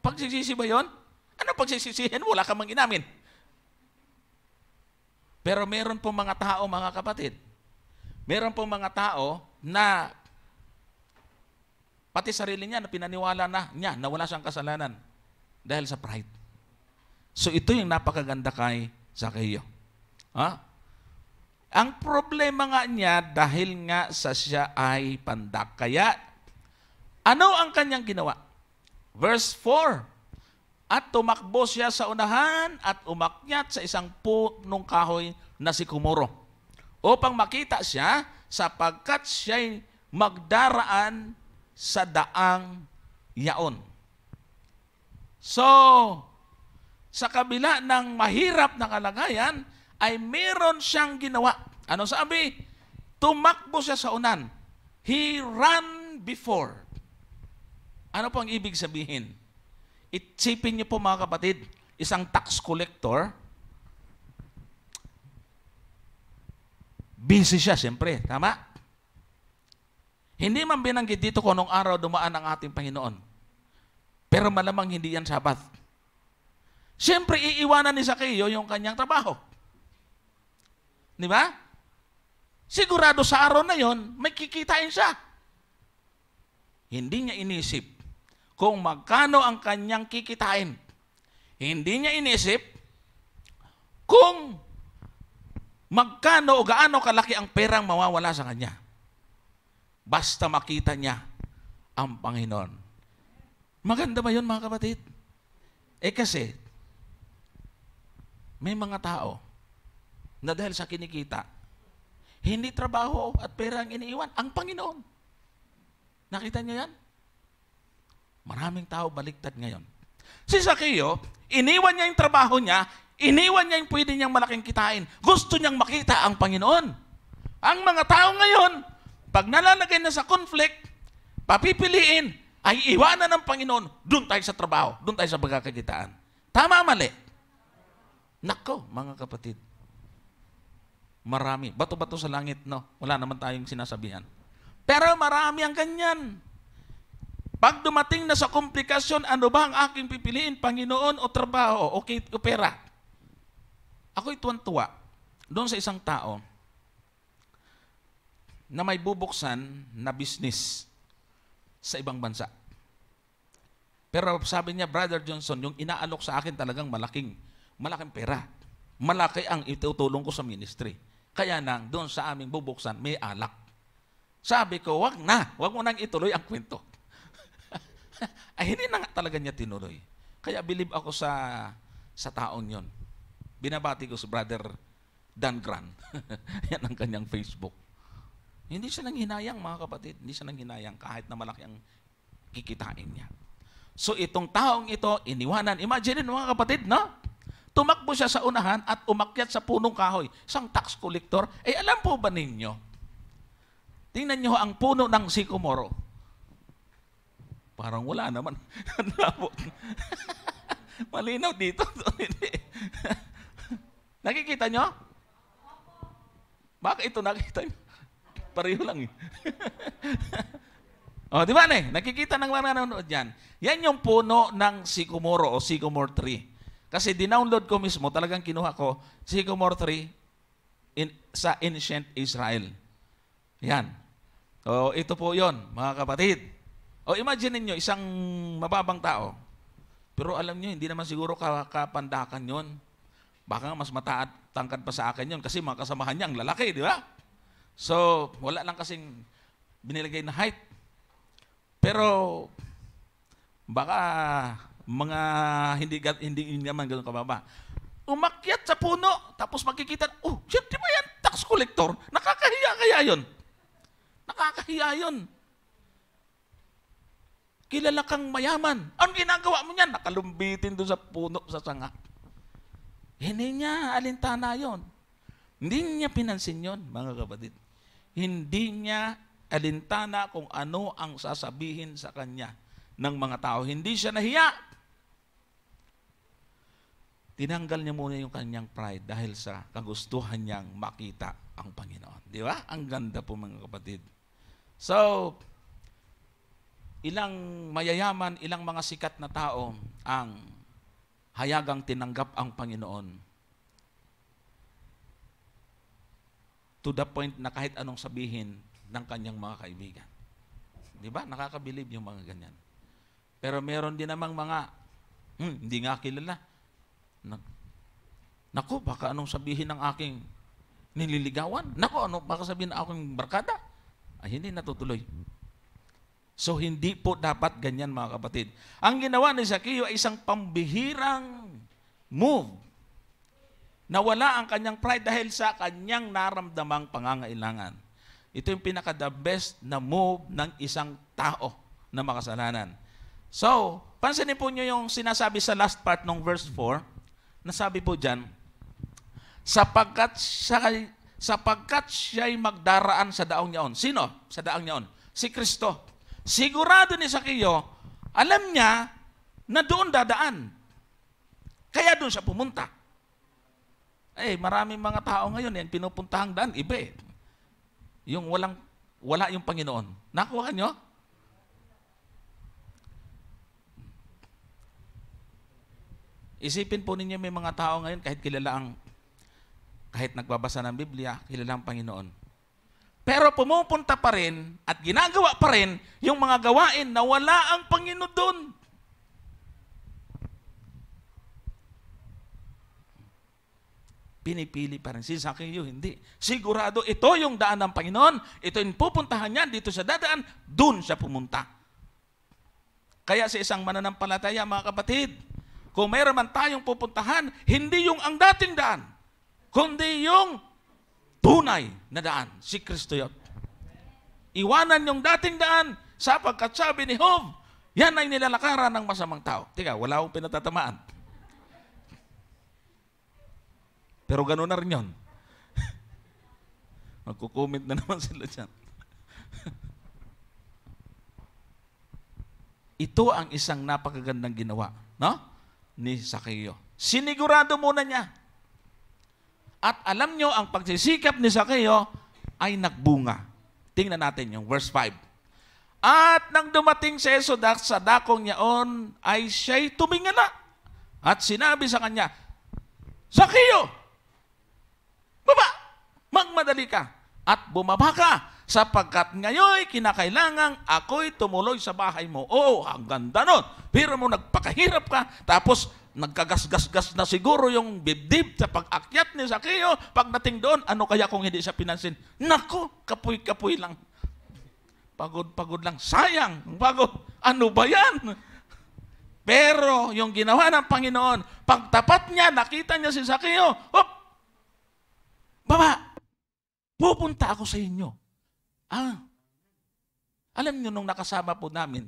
Pagsisisi ba yun? Ano pagsisisihin? Wala ka mang inamin. Pero meron pong mga tao, mga kapatid, meron pong mga tao na pati sarili niya na pinaniwala niya na wala siyang kasalanan dahil sa pride. So ito yung napakaganda kay Zaccheo. Ang problema nga niya dahil nga sa siya ay pandak. Kaya, ano ang kanyang ginawa? Verse 4, at tumakbo siya sa unahan at umakyat sa isang punong kahoy na sikomoro upang makita siya sapagkat siya'y magdaraan sa daang yaon. So, sa kabila ng mahirap na kalagayan, ay meron siyang ginawa. Ano sabi? Tumakbo siya sa unan. He ran before. Ano po ang ibig sabihin? Isipin niyo po, mga kapatid, isang tax collector, busy siya, siyempre. Tama? Hindi man binanggit dito kung anong araw dumaan ang ating Panginoon. Pero malamang hindi yan Sabat. Siyempre, iiwanan ni Zaccheo yung kanyang trabaho. Di ba? Sigurado sa araw na yon, may kikitain siya. Hindi niya inisip kung magkano ang kanyang kikitain. Hindi niya inisip kung magkano o gaano kalaki ang perang mawawala sa kanya. Basta makita niya ang Panginoon. Maganda ba yun, mga kapatid? Kasi, may mga tao na dahil sa kinikita, hindi trabaho at pera ang iniiwan, ang Panginoon. Nakita niyo yan? Maraming tao baliktad ngayon. Si Zaccheo, iniwan niya yung trabaho niya, iniwan niya yung pwede niyang malaking kitain. Gusto niyang makita ang Panginoon. Ang mga tao ngayon, pag nalalagay na sa conflict, papipiliin, ay iwanan ng Panginoon, doon tayo sa trabaho, doon tayo sa pagkakakitaan. Tama, mali? Nako, mga kapatid. Marami. Bato-bato sa langit, no? Wala naman tayong sinasabihan. Pero marami ang ganyan. Pag dumating na sa komplikasyon, ano ba ang aking pipiliin, Panginoon o trabaho o pera? Ako'y tuwan-tuwa doon sa isang tao na may bubuksan na business sa ibang bansa. Pero sabi niya, Brother Johnson, yung inaalok sa akin talagang malaking pera. Malaki ang itutulong ko sa ministry. Kaya nang doon sa aming bubuksan, may alak. Sabi ko, wag mo nang ituloy ang kwento. Ay, hindi na nga talaga niya tinuloy. Kaya believe ako sa taon yon. Binabati ko si Brother Dan Gran. Yan ang kanyang Facebook. Hindi siya nang hinayang, mga kapatid. Hindi siya nang hinayang kahit na malaki ang kikitain niya. So itong taong ito, iniwanan. Imagine mga kapatid, no? Tumakbo siya sa unahan at umakyat sa punong kahoy. Isang tax collector. Alam po ba ninyo? Tingnan niyo ang puno ng sikomoro. Parang wala naman. Malinaw dito. Nakikita nyo? Baka ito nakikita nyo. Pareho lang eh. Di ba nakikita ng mga nanonood yan. Yan yung puno ng sycamore o sycamore tree. Kasi dinownload ko mismo, talagang kinuha ko, sycamore tree sa ancient Israel. Yan. Ito po yon, mga kapatid. Imagine niyo isang mababang tao. Pero alam niyo, hindi naman siguro kapandakan yon. Baka nga mas tangkad pa sa akin yun kasi mga kasamahan niya ang lalaki, di ba? So, wala lang kasing binilagay na height. Pero, baka mga hindi naman gano'n kababa. Umakyat sa puno, tapos makikita, oh, shit, di ba yan? Tax collector? Nakakahiya kaya yun? Nakakahiya yun. Kilala kang mayaman. Anong ginagawa mo niyan? Nakalumbitin doon sa puno, sa sanga. Hindi niya alintana yon. Hindi niya pinansin yon, mga kapatid. Hindi niya alintana kung ano ang sasabihin sa kanya ng mga tao. Hindi siya nahiya. Tinanggal niya muna yung kanyang pride dahil sa kagustuhan niyang makita ang Panginoon. Di ba? Ang ganda po, mga kapatid. So, ilang mayayaman, ilang mga sikat na tao ang hayagang tinanggap ang Panginoon. To the point na kahit anong sabihin ng kanyang mga kaibigan. Di ba? Nakakabilib yung mga ganyan. Pero meron din namang mga, hindi nga kilala. Naku, baka anong sabihin ng aking nililigawan? Naku, baka sabihin ng aking barkada? Ay, hindi natutuloy. So, hindi po dapat ganyan, mga kapatid. Ang ginawa ni Zaccheo ay isang pambihirang move. Nawala ang kanyang pride dahil sa kanyang naramdamang pangangailangan. Ito yung pinaka-the best na move ng isang tao na makasalanan. So, pansinin po nyo yung sinasabi sa last part ng verse 4, nasabi po dyan, sapagkat siya'y magdaraan sa daong niyaon. Sino? Sa daong niyaon? Si Kristo. Sigurado ni Zaccheo, alam niya na doon dadaan. Kaya doon siya pumunta. Maraming mga tao ngayon, yung pinupuntahang daan, iba eh. Yung wala yung Panginoon. Nakuha nyo? Isipin po ninyo, may mga tao ngayon, kahit nagbabasa ng Biblia, kilala ang Panginoon. Pero pumupunta pa rin at ginagawa pa rin yung mga gawain na wala ang Panginoon doon. Pinipili pa rin. Si Zaccheo, hindi. Sigurado, ito yung daan ng Panginoon. Ito yung pupuntahan niya. Dito siya dadaan. Doon siya pumunta. Kaya sa isang mananampalataya, mga kapatid, kung mayroon man tayong pupuntahan, hindi yung ang dating daan, kundi yung tunay na daan. Si Kristo yun. Iwanan yung dating daan sapagkat sabi ni Job, yan ay nilalakaran ng masamang tao. Tika, wala akong pinatatamaan. Pero gano'n na rin yun. Magkukomment na naman sila dyan. Ito ang isang napakagandang ginawa, no? Ni Zaccheo. Sinigurado muna niya. At alam nyo, ang pagsisikap ni Zaccheo ay nagbunga. Tingnan natin yung verse 5. At nang dumating si Jesus sa dakong niyaon, ay siya'y tumingala. At sinabi sa kanya, Zaccheo! Baba! Magmadali ka at bumaba ka sapagkat ngayon kinakailangang ako'y tumuloy sa bahay mo. Oo, ang ganda nun. Pero mo nagpakahirap ka, tapos nagkagasgas-gas na siguro yung dibdib sa pag-akyat ni Zaccheo. Pagdating doon, ano kaya kung hindi siya pinansin? Naku, kapoy-kapoy lang. Pagod-pagod lang. Sayang, pagod. Ano ba yan? Pero yung ginawa ng Panginoon, pagtapat niya, nakita niya si Zaccheo, baba, pupunta ako sa inyo. Alam niyo, nung nakasama po namin,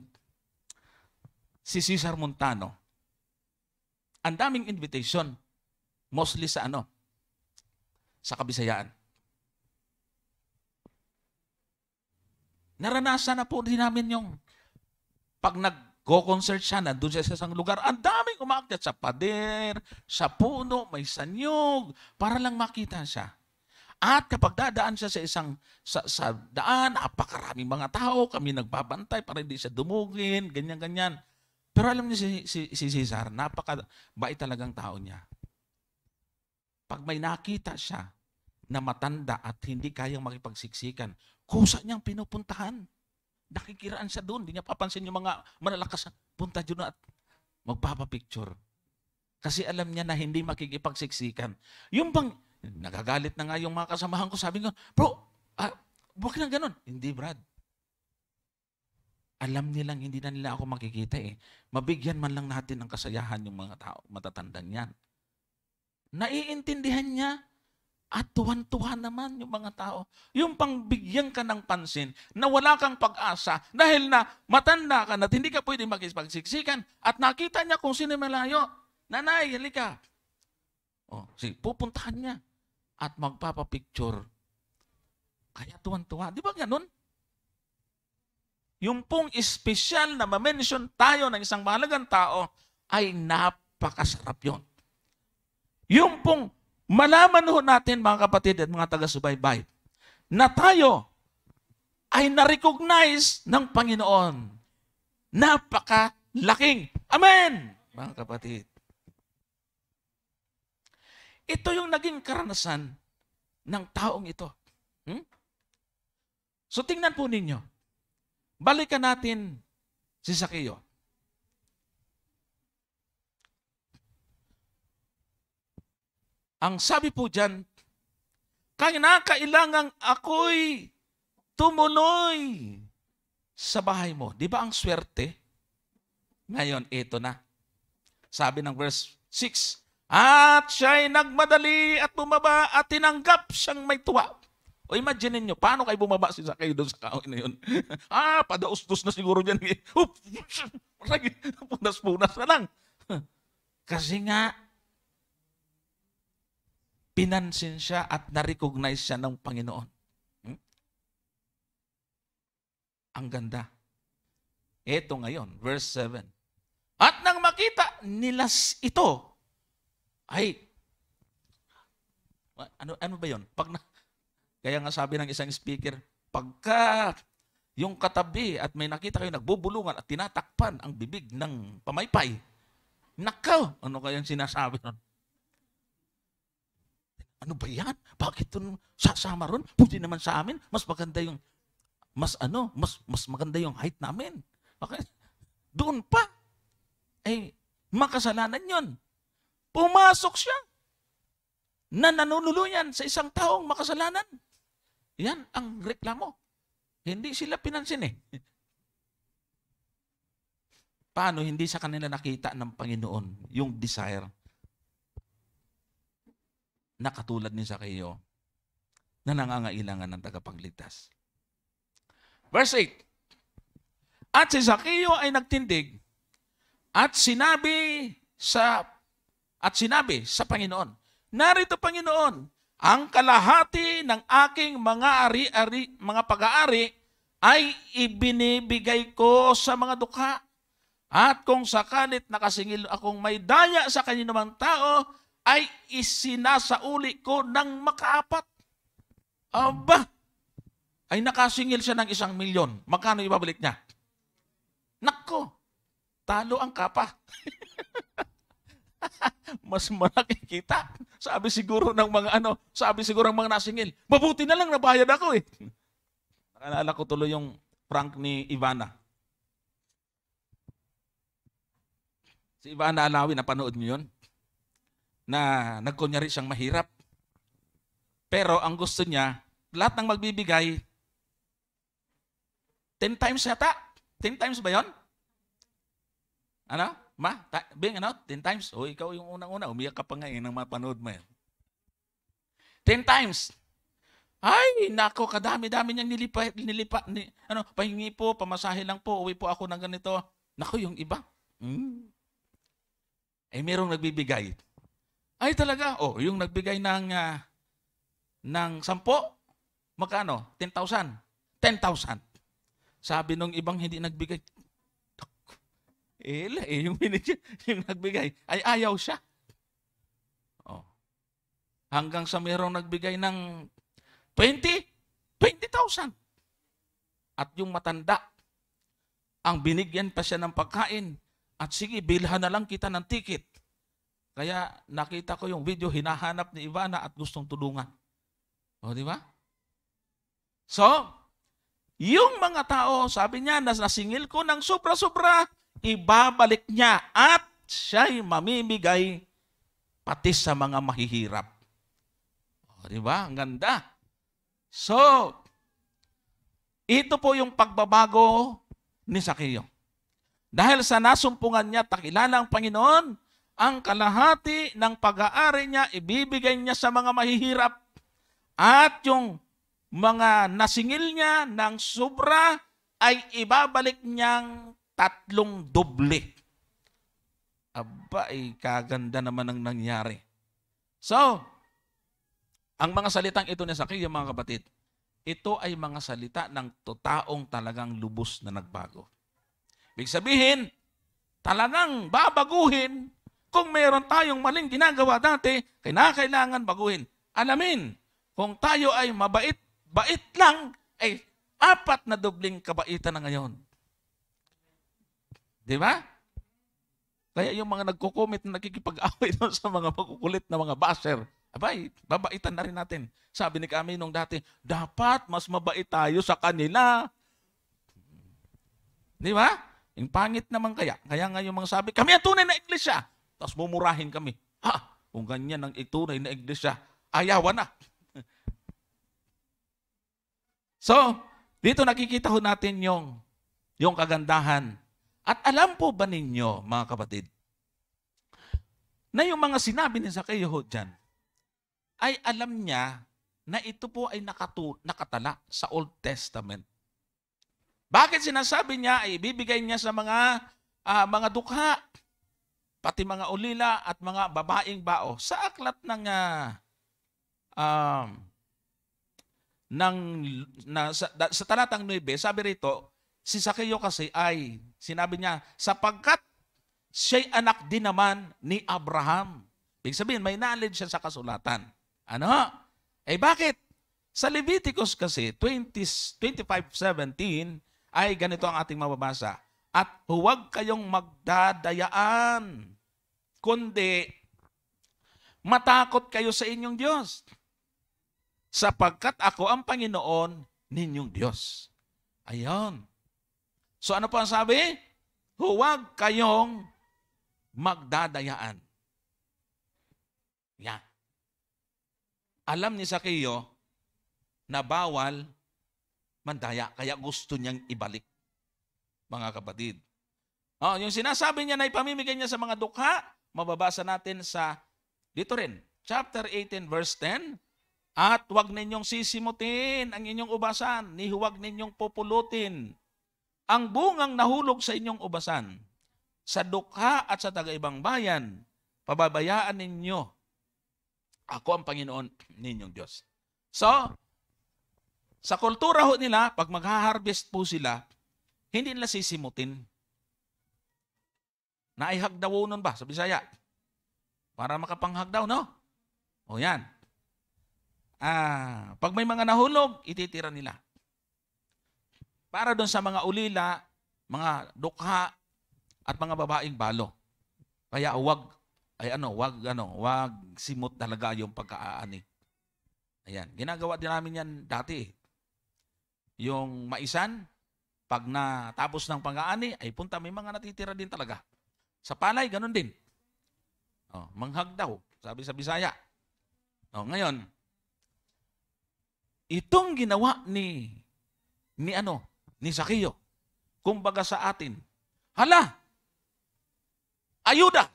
si Cesar Montano, ang daming invitation, mostly sa sa Kabisayaan. Naranasan na po din namin yung pag nag-go-concert siya, nandun siya sa isang lugar, ang daming umaakyat sa pader, sa puno, may sanyog, para lang makita siya. At kapag dadaan siya sa daan, napakaraming mga tao, kami nagbabantay para hindi siya dumugin, ganyan-ganyan. Pero alam niyo si Cesar, napakabait talagang tao niya. Pag may nakita siya na matanda at hindi kayang makipagsiksikan, kusa niyang pinupuntahan. Nakikiraan siya doon, hindi niya papansin yung mga malalakas. Punta doon at magpapapicture. Kasi alam niya na hindi makikipagsiksikan. Yung bang, nagagalit na nga yung mga kasamahan ko, sabi ko, bro, huwag na ganun. Hindi, Brad. Alam nilang hindi na nila ako makikita eh. Mabigyan man lang natin ng kasayahan yung mga tao, matatandang yan. Naiintindihan niya at tuwan-tuwa naman yung mga tao. Yung pangbigyan ka ng pansin na wala kang pag-asa dahil na matanda ka na hindi ka pwede makipagsiksikan at nakita niya kung sino malayo. Nanay, halika. Pupuntahan niya at magpapapicture. Kaya tuwan-tuwa. Di ba ganun? Yung pong espesyal na ma-mention tayo ng isang mahalagang tao ay napakasarap yun. Yung pong malaman ho natin, mga kapatid at mga taga-subaybay, na tayo ay na-recognize ng Panginoon. Napakalaking. Amen! Mga kapatid. Ito yung naging karanasan ng taong ito. So tingnan po ninyo. Balikan natin si Zakeo. Ang sabi po dyan, kailangang ako'y tumuloy sa bahay mo. Di ba ang swerte? Ngayon, ito na. Sabi ng verse 6, at siya'y nagmadali at bumaba at tinanggap siyang may tuwa. O imagine niyo, paano kayo bumaba si Zakeo doon sa kahoy na yun? Padaustos na siguro dyan. Punas-punas na lang. Kasi nga, pinansin siya at na-recognize siya ng Panginoon. Ang ganda. Ito ngayon, verse 7. At nang makita nila ito, ano ba yun? Kaya nga sabi ng isang speaker, pagka yung katabi at may nakita kayo nagbubulungan at tinatakpan ang bibig ng pamaypay, nakaw! Ano kayang sinasabi nun? Ano ba yan? Bakit ito sasama ron? Pwede naman sa amin. Mas maganda yung mas maganda yung height namin. Okay? Doon pa. Makasalanan yun. Pumasok siya na nanunuluyan sa isang taong makasalanan. Yan ang reklamo. Hindi sila pinansin eh. Paano hindi sa kanila nakita ng Panginoon yung desire na katulad ni Zakeo na nangangailangan ng tagapagligtas. Verse 8. At si Zakeo ay nagtindig at sinabi sa Panginoon, narito Panginoon, ang kalahati ng aking mga pag-aari ay ibinibigay ko sa mga dukha. At kung sakalit nakasingil akong may daya sa kaninumang tao, ay isinasauli ko ng makaapat. Aba, ay nakasingil siya ng 1,000,000. Magkano ibabalik niya? Nako, talo ang kapa. Mas malaki kita. Sabi siguro ng mga nasingil, mabuti na lang nabayad ako eh. Nakalala ko tuloy yung prank ni Ivana. Si Ivana Alawi, napanood niyo yun? Na nagkunyari siyang mahirap. Pero ang gusto niya, lahat ng magbibigay, 10 times yata? 10 times ba yun? Ano? Bing, 10 times? O, ikaw yung unang-una. Umiyak ka pa ngayon nang mapanood mo yan. 10 times. Ay, nako, kadami-dami niyang pahingi po, pamasahe lang po, uwi po ako ng ganito. Nako, yung iba. Merong nagbibigay. Ay, talaga? Yung nagbigay ng 10, magkano? 10,000. 10,000. Sabi nung ibang hindi nagbigay, yung nagbigay, ay ayaw siya. Hanggang sa mayroong nagbigay ng 20,000. At yung matanda, ang binigyan pa siya ng pagkain, at sige, bilhan na lang kita ng ticket. Kaya nakita ko yung video, hinahanap ni Ivana at gustong tulungan. Di ba? So, yung mga tao, sabi niya, nasingil ko ng sobra-sobra, ibabalik niya at siya'y mamimigay pati sa mga mahihirap. O, di ba? Ang ganda. So, ito po yung pagbabago ni Sakeo. Dahil sa nasumpungan niya, takilala ang Panginoon, ang kalahati ng pag-aari niya, ibibigay niya sa mga mahihirap. At yung mga nasingil niya ng sobra, ay ibabalik niyang 3 doble. Aba, kaganda naman ang nangyari. So, ang mga salitang ito ni Sakeo, mga kapatid, ito ay mga salita ng taong talagang lubos na nagbago. Ibig sabihin, talagang babaguhin kung mayroon tayong maling ginagawa dati, kailangan baguhin. Alamin, kung tayo ay bait lang, ay 4 na dobling kabaitan na ngayon. Di ba? Kaya yung mga nagko-comment na nakikipag-away doon sa mga makukulit na mga basher, abay, babaitan na rin natin. Sabi ni kami nung dati, dapat mas mabait tayo sa kanila. Di ba? Yung pangit naman kaya. Kaya nga yung mga sabi, kami ang tunay na iglesia. Tapos mumurahin kami. Kung ganyan ang tunay na iglesia, ayawan na. So, dito nakikita ho natin yung kagandahan. At alam po ba ninyo, mga kapatid, na yung mga sinabi ni Sakeo dyan, ay alam niya na ito po ay nakatala sa Old Testament. Bakit sinasabi niya ay ibibigay niya sa mga dukha, pati mga ulila at mga babaeng bao? Sa aklat sa talatang 9, sabi rito, si Sakeo kasi ay, sinabi niya, sapagkat siya'y anak din naman ni Abraham. Ibig sabihin, may knowledge siya sa kasulatan. Ano? Bakit? Sa Leviticus kasi, 25:17, ay ganito ang ating mababasa. At huwag kayong magdadayaan, kundi matakot kayo sa inyong Diyos, sapagkat ako ang Panginoon ninyong Diyos. Ayon. So ano po ang sabi? Huwag kayong magdadayaan. Yan. Alam ni Sakeo na bawal mandaya, kaya gusto niyang ibalik, mga kapatid. Yung sinasabi niya na ipamimigay niya sa mga dukha, mababasa natin sa, dito rin, chapter 18, verse 10, at huwag ninyong sisimutin ang inyong ubasan, ni huwag ninyong pupulutin ang bungang nahulog sa inyong ubasan. Sa dukha at sa taga-ibang bayan, pababayaan ninyo, ako ang Panginoon ninyong Diyos. So, sa kultura ho nila, pag mag-harvest po sila, hindi nila sisimutin. Naihagdaw nun ba sa Bisaya? Para makapanghagdaw, no? O yan. Pag may mga nahulog, ititira nila. Para doon sa mga ulila, mga dukha, at mga babaeng balo. Kaya wag simot talaga yung pagkaaani. Ayan, ginagawa din namin yan dati. Yung maisan, pag natapos ng pang-aani, ay punta, may mga natitira din talaga. Sa palay, ganun din. Manghag daw, sabi sa Bisaya. Ngayon, itong ginawa ni Sakeo, kumbaga sa atin, hala, ayuda,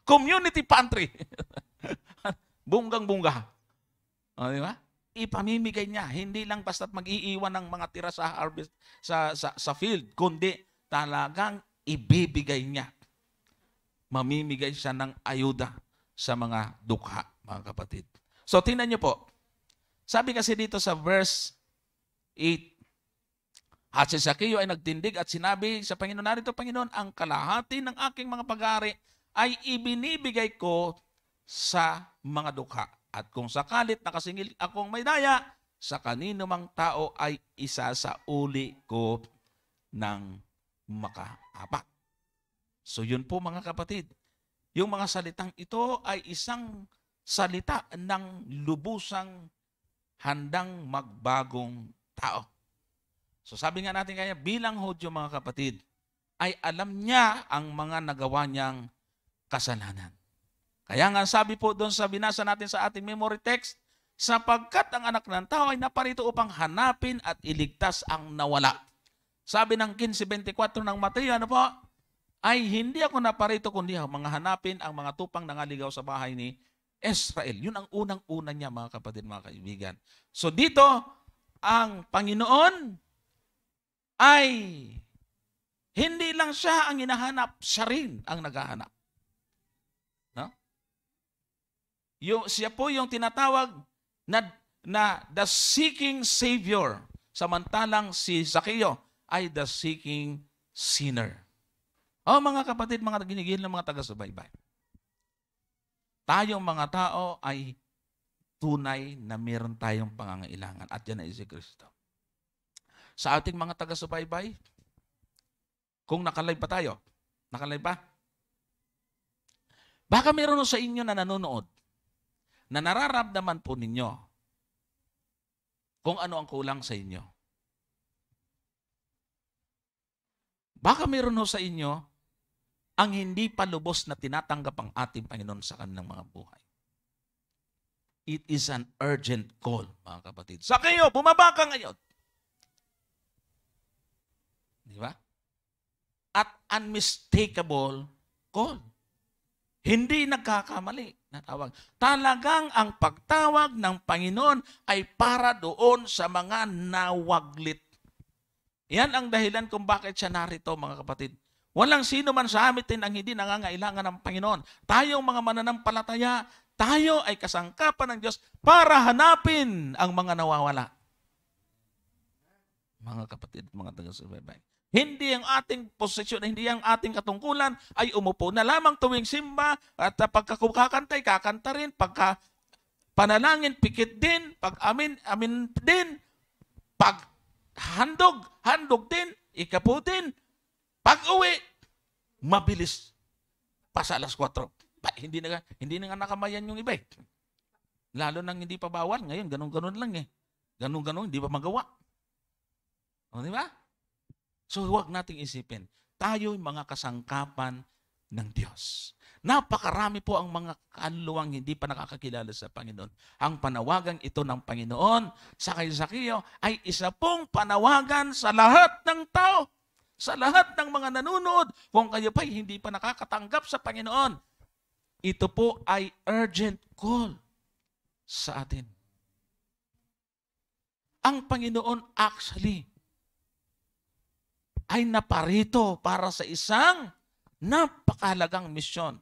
community pantry, bunggang-bungga. Di ba? Ipamimigay niya, hindi lang basta't mag-iiwan ng mga tira sa harvest sa field, kundi talagang ibibigay niya. Mamimigay siya ng ayuda sa mga dukha, mga kapatid. So tingnan niyo po. Sabi kasi dito sa verse 8, at si Sakeo ay nagtindig at sinabi sa Panginoon, narito Panginoon, ang kalahati ng aking mga pag-aari ay ibinibigay ko sa mga dukha. At kung sakalit nakasingil akong may daya, sa kanino mang tao ay isasauli ko ng makaapak. So yun po, mga kapatid. Yung mga salitang ito ay isang salita ng lubusang handang magbagong tao. So sabi nga natin kaya, bilang Hudyo, mga kapatid, ay alam niya ang mga nagawa niyang kasalanan. Kaya nga sabi po doon sa binasa natin sa ating memory text, sapagkat ang anak ng tao ay naparito upang hanapin at iligtas ang nawala. Sabi ng 15:24 ng Mateo, ano po? Ay hindi ako naparito kundi mga hanapin ang mga tupang nangaligaw sa bahay ni Israel. Yun ang unang-una niya, mga kapatid, mga kaibigan. So dito, ang Panginoon ay hindi lang siya ang hinahanap, siya rin ang naghahanap. No? Siya po yung tinatawag na the seeking Savior. Samantalang si Zaccheo ay the seeking sinner. O mga kapatid, mga ginigil ng mga taga-subaybay. Tayong mga tao ay tunay na meron tayong pangangailangan at yan ay si Kristo. Sa ating mga taga-subaybay, kung nakalive pa tayo, nakalive pa? Baka meron sa inyo na nanonood na nararamdaman po ninyo kung ano ang kulang sa inyo. Baka meron sa inyo ang hindi pa lubos na tinatanggap ang ating Panginoon sa kanilang mga buhay. It is an urgent call, mga kapatid. Sa kayo, bumaba ka ngayon. Di ba? At unmistakable call. Hindi nagkakamali na tawag. Talagang ang pagtawag ng Panginoon ay para doon sa mga nawaglit. Yan ang dahilan kung bakit siya narito, mga kapatid. Walang sino man sa amin ang hindi nangangailangan ng Panginoon. Tayong mga mananampalataya, tayo ay kasangkapan ng Diyos para hanapin ang mga nawawala. Mga kapatid, mga taga-subaybay. Hindi ang ating posisyon, hindi ang ating katungkulan ay umupo na lamang tuwing simba at pagkakantay, kakanta rin, pagka panalangin, pikit din, pag amin din, pag handog din, ikaputin, pag-uwi, mabilis pa sa alas 4. Hindi na nga nakamayan yung iba eh. Lalo nang hindi pa bawal. Ngayon, ganun-ganun lang eh. Ganun-ganun, hindi pa magawa. O, di ba? So, huwag nating isipin. Tayo'y mga kasangkapan ng Diyos. Napakarami po ang mga kaluluwang hindi pa nakakakilala sa Panginoon. Ang panawagan ito ng Panginoon sa kay Zaccheo ay isa pong panawagan sa lahat ng tao. Sa lahat ng mga nanonood, kung kayo pa'y hindi pa nakakatanggap sa Panginoon, ito po ay urgent call sa atin. Ang Panginoon actually ay naparito para sa isang napakahalagang misyon.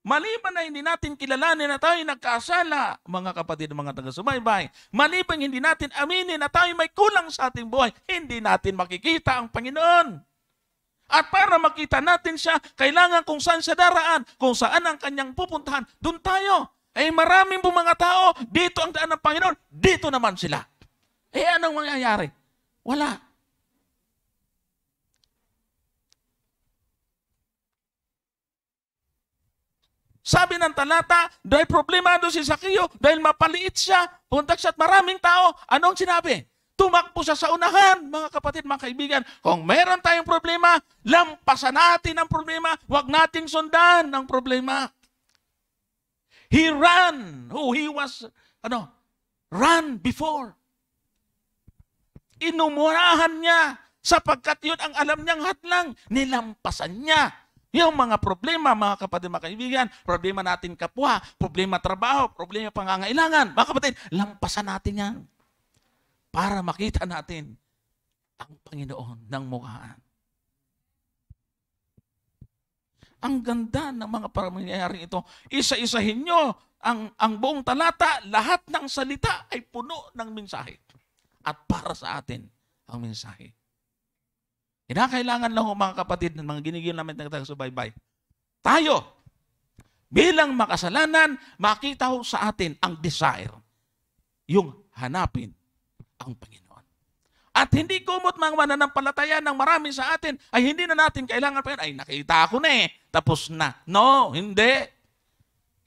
Maliban na hindi natin kilalanin na tayo nagkasala, mga kapatid, mga taga-subaybay, maliban hindi natin aminin na tayo may kulang sa ating buhay, hindi natin makikita ang Panginoon. At para makita natin siya, kailangan kung saan siya daraan, kung saan ang kanyang pupuntahan, doon tayo. Eh maraming po mga tao, dito ang daan ng Panginoon, dito naman sila. Eh anong mangyayari? Wala. Sabi ng talata, dahil problemado si Zaccheo, dahil mapaliit siya, puntak siya at maraming tao, anong sinabi? Tumakbo siya sa unahan, mga kapatid, mga kaibigan. Kung meron tayong problema, lampasan natin ang problema, huwag nating sundan ang problema. He ran. Run before. Inumurahan niya, sapagkat yun ang alam niyang hadlang, nilampasan niya. Yung mga problema, mga kapatid, mga kaibigan, problema natin kapwa, problema trabaho, problema pangangailangan, mga kapatid, lampasan natin yan para makita natin ang Panginoon ng mukhaan. Ang ganda ng mga pangyayaring ito. Isa-isahin nyo ang buong talata, lahat ng salita ay puno ng mensahe. At para sa atin ang mensahe. Kinakailangan lang mga kapatid, mga ginigil namin ng taga-subaybay. Tayo, bilang makasalanan, makita ho sa atin ang desire. Yung hanapin ang Panginoon. At hindi kumot mga mananampalataya ng marami sa atin, ay hindi na natin kailangan pa yun. Ay, nakita ko na eh. Tapos na. No, hindi.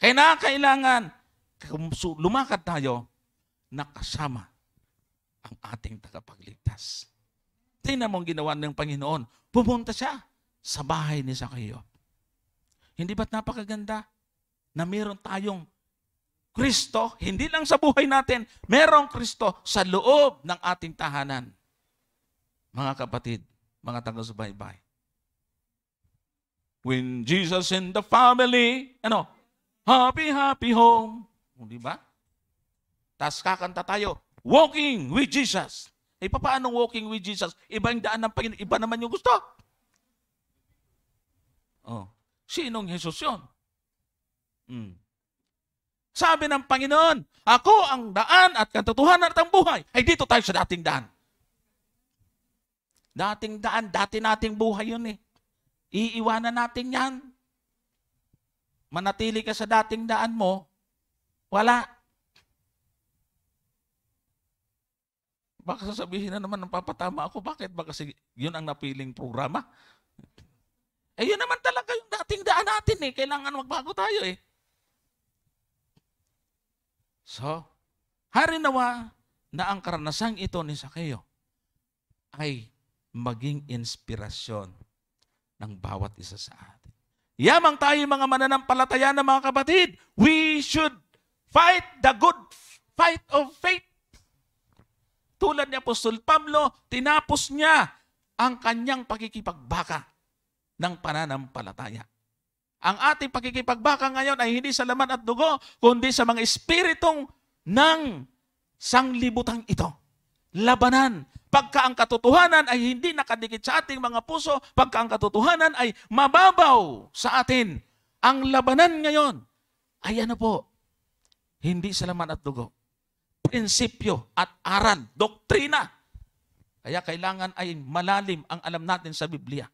Kailangan lumakad tayo na kasama ang ating tagapagligtas. Tingnan mo ang ginawa ng Panginoon. Pumunta siya sa bahay ni Zaccheo. Hindi ba't napakaganda? na meron tayong Kristo, hindi lang sa buhay natin, merong Kristo sa loob ng ating tahanan. Mga kapatid, mga taga-subaybay. When Jesus in the family, happy, happy home. Di ba? Tapos kakanta tayo, walking with Jesus. Paano walking with Jesus? Iba yung daan ng Panginoon, iba naman yung gusto. Sinong Jesus yun? Sabi ng Panginoon, ako ang daan at katotohanan at ang buhay. Ay dito tayo sa dating daan. Dating daan, dati nating buhay yun eh. Iiwanan natin yan. Manatili ka sa dating daan mo, wala. Baka sasabihin na naman ng papatama ako, bakit? Ba kasi yun ang napiling programa? Yun naman talaga yung dating daan natin eh. Kailangan magbago tayo eh. So, harinawa na ang karanasang ito ni Sakeo ay maging inspirasyon ng bawat isa sa atin. Yamang tayo mga mananampalataya na mga kapatid, we should fight the good fight of faith. Tulad ni Apostol Pablo, tinapos niya ang kanyang pakikipagbaka ng pananampalataya. Ang ating pakikipagbaka ngayon ay hindi sa laman at dugo, kundi sa mga espiritong ng sanglibutang ito. Labanan. Pagka ang katotohanan ay hindi nakadikit sa ating mga puso, pagka ang katotohanan ay mababaw sa atin, ang labanan ngayon ay hindi sa laman at dugo. Prinsipyo at aral, doktrina. Kaya kailangan ay malalim ang alam natin sa Biblia.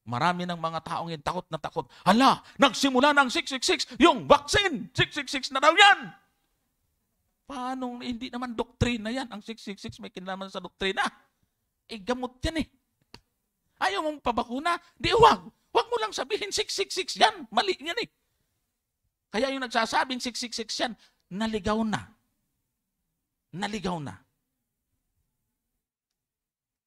Marami ng mga taong yung takot na takot. Hala, nagsimula ng 666, yung vaccine, 666 na daw yan. Paano hindi naman doktrina yan? Ang 666 may kinalaman sa doktrina. Gamot yan eh. Ayaw mong pabakuna? Di wag. Wag mo lang sabihin 666 yan. Mali yan eh. Kaya yung nagsasabing 666 yan, naligaw na. Naligaw na.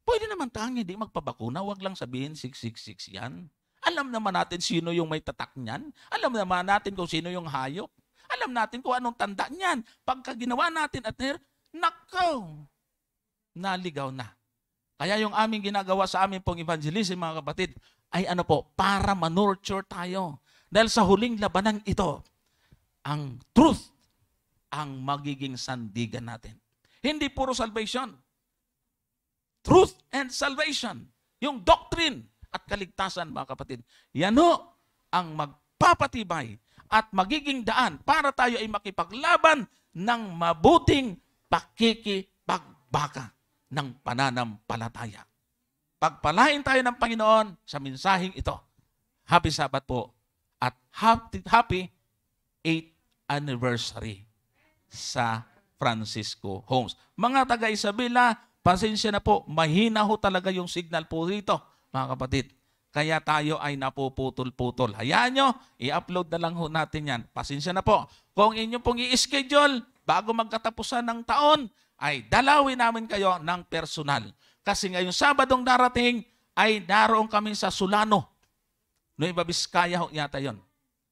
Pwede naman tayong hindi magpabakuna, wag lang sabihin 666 yan. Alam naman natin sino yung may tatak niyan. Alam naman natin kung sino yung hayop. Alam natin kung anong tanda niyan. Pagka ginawa natin at nakaw, naligaw na. Kaya yung aming ginagawa sa aming pong evangelism, mga kapatid, ay para manurture tayo. Dahil sa huling labanang ito, ang truth ang magiging sandigan natin. Hindi puro salvation. Truth and salvation. Yung doctrine at kaligtasan, mga kapatid. Yan ang magpapatibay at magiging daan para tayo ay makipaglaban ng mabuting pakikipagbaka ng pananampalataya. Pagpalain tayo ng Panginoon sa mensaheng ito. Happy Sabbath po at happy 8th anniversary sa Francisco Homes. Mga taga-Isabela, pasensya na po, mahina talaga yung signal po dito, mga kapatid. Kaya tayo ay napuputol-putol. Hayaan nyo, i-upload na lang natin yan. Pasensya na po. Kung inyo pong i-schedule, bago magkatapusan ng taon, ay dalawin namin kayo ng personal. Kasi ngayong Sabadong darating, ay naroon kami sa Sulano. Nueva Vizcaya yata yon.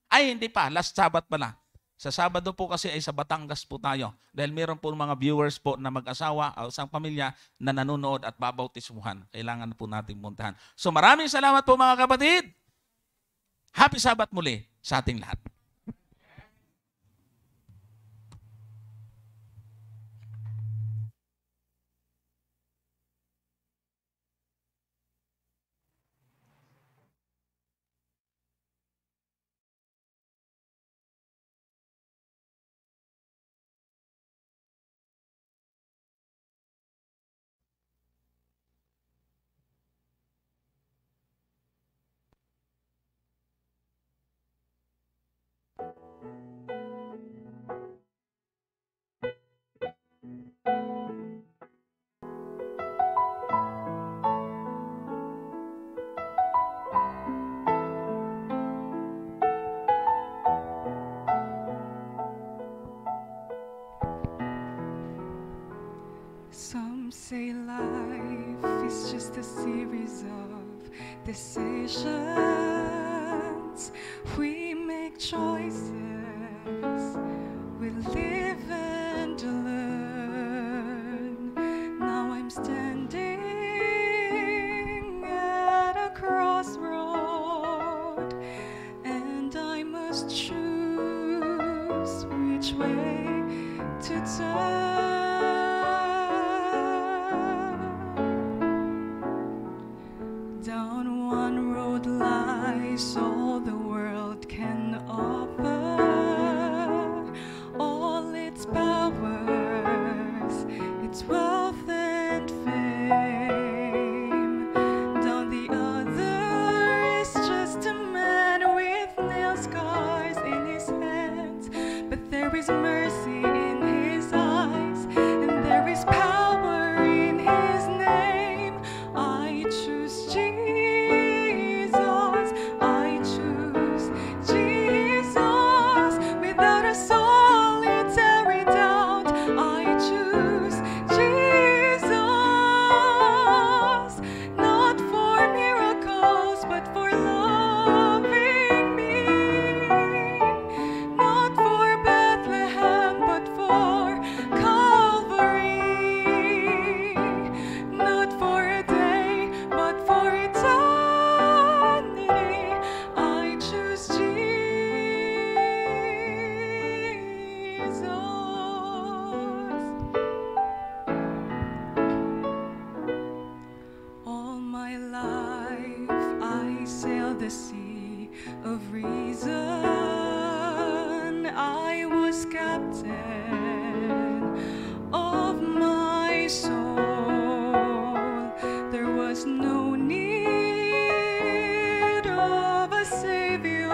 Ay, hindi pa. Last Sabat pala. Sa Sabado po kasi ay sa Batangas po tayo. Dahil meron po mga viewers po na mag-asawa o isang pamilya na nanonood at babautismuhan. Kailangan po natin puntahan. So maraming salamat po mga kapatid. Happy Sabbath muli sa ating lahat.
Some say life is just a series of decisions we make choices we live and learn. Now I'm standing at a crossroad, and I must choose which way to turn. Down one road lies all the world can offer, all its powers, its wealth and fame. Down the other is just a man with nail scars in his hands, but there is mercy in his eyes, and there is power in his name. I choose Jesus, I choose Jesus, without a solitary doubt. I choose Jesus, not for miracles, but for loving me, not for Bethlehem, but for Calvary, not for a day, but for eternity. I choose Jesus. All my life I sailed the sea of reason. I was captain of my soul. There was no need of a savior.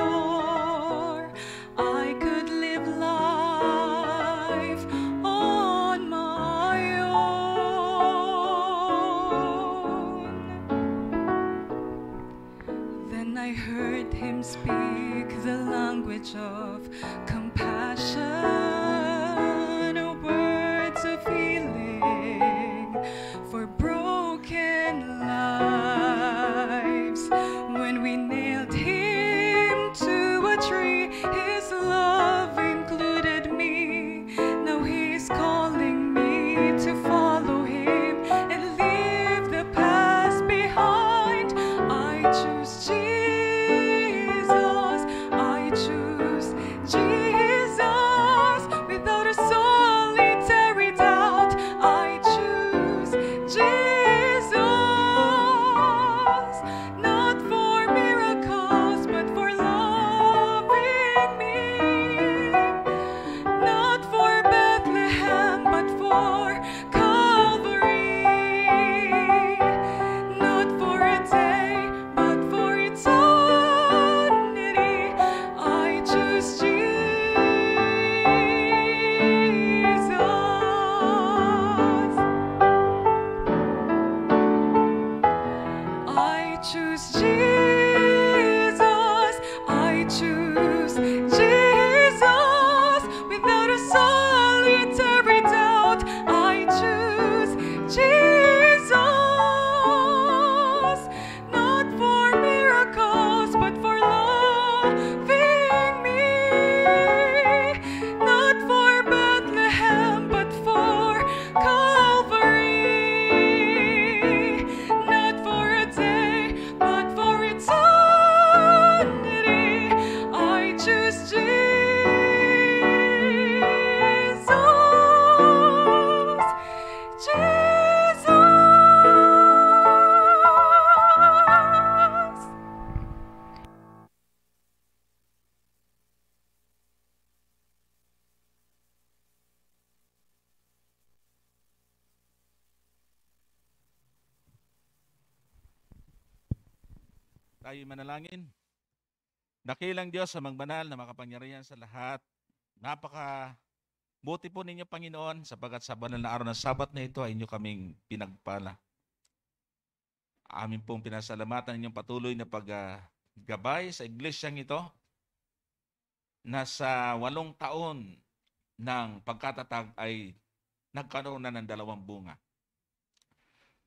I could live life on my own. Then I heard him speak the language of compassion, words of healing for broken lives. When we nailed him to a tree, his love included me. Now he's calling me to follow him and leave the past behind. I choose Jesus, I choose Jesus, without a solitary doubt. I choose Jesus, not for miracles, but for loving me, not for Bethlehem, but for Calvary, not for a day, but for eternity. I choose Jesus. I choose Jesus, I choose Jesus, without a solitary doubt. I choose Jesus, not for miracles, but for loving me, not for Bethlehem, but for Calvary, not for a day, but for eternity. I choose Jesus.
Tayo manalangin. Dakilang Diyos sa mangbanal na makapangyarihan sa lahat. Napaka buti po ninyo, Panginoon, sapagkat sa banal na araw ng Sabat na ito ay inyo kaming pinagpala. Amin pong pinasalamatan ninyong patuloy na paggabay sa iglesyang ito na sa 8 taon ng pagkatatag ay nagkaroon na ng 2 bunga.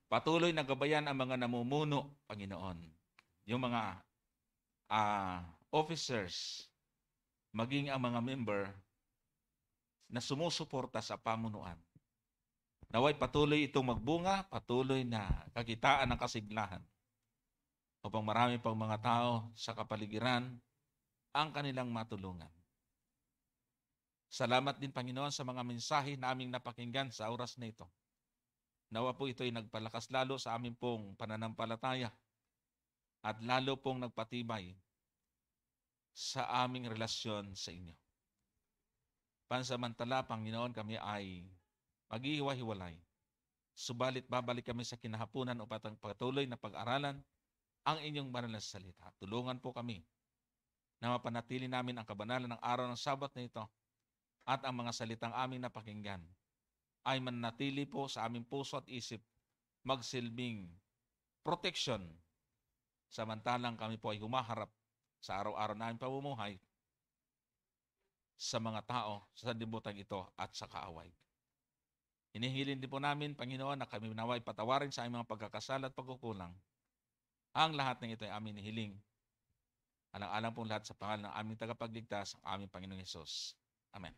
Patuloy na gabayan ang mga namumuno, Panginoon. Yung mga officers maging ang mga member na sumusuporta sa pamunuan. Naway patuloy itong magbunga, patuloy na kakitaan ng kasiglahan upang marami pang mga tao sa kapaligiran ang kanilang matulungan. Salamat din, Panginoon, sa mga mensahe na aming napakinggan sa oras na ito. Nawa po ito'y nagpalakas lalo sa aming pong pananampalataya at lalo pong nagpatibay sa aming relasyon sa inyo. Pansamantala, Panginoon, kami ay maghihiwa-hiwalay. Subalit babalik kami sa kinahapunan upang patuloy na pag-aralan ang inyong banal na salita. Tulungan po kami na mapanatili namin ang kabanalan ng araw ng Sabat na ito at ang mga salitang aming napakinggan ay manatili po sa aming puso at isip, magsilbing protection samantalang kami po ay humaharap sa araw-araw na aming pamumuhay sa mga tao sa sanlibutan ito at sa kaaway. Hinihilin din po namin, Panginoon, na kami naway patawarin sa aming mga pagkakasala at pagkukulang. Ang lahat ng ito ay amin hiling. Alang-alang pong lahat sa pangalan ng aming tagapagligtas, ang aming Panginoong Hesus. Amen.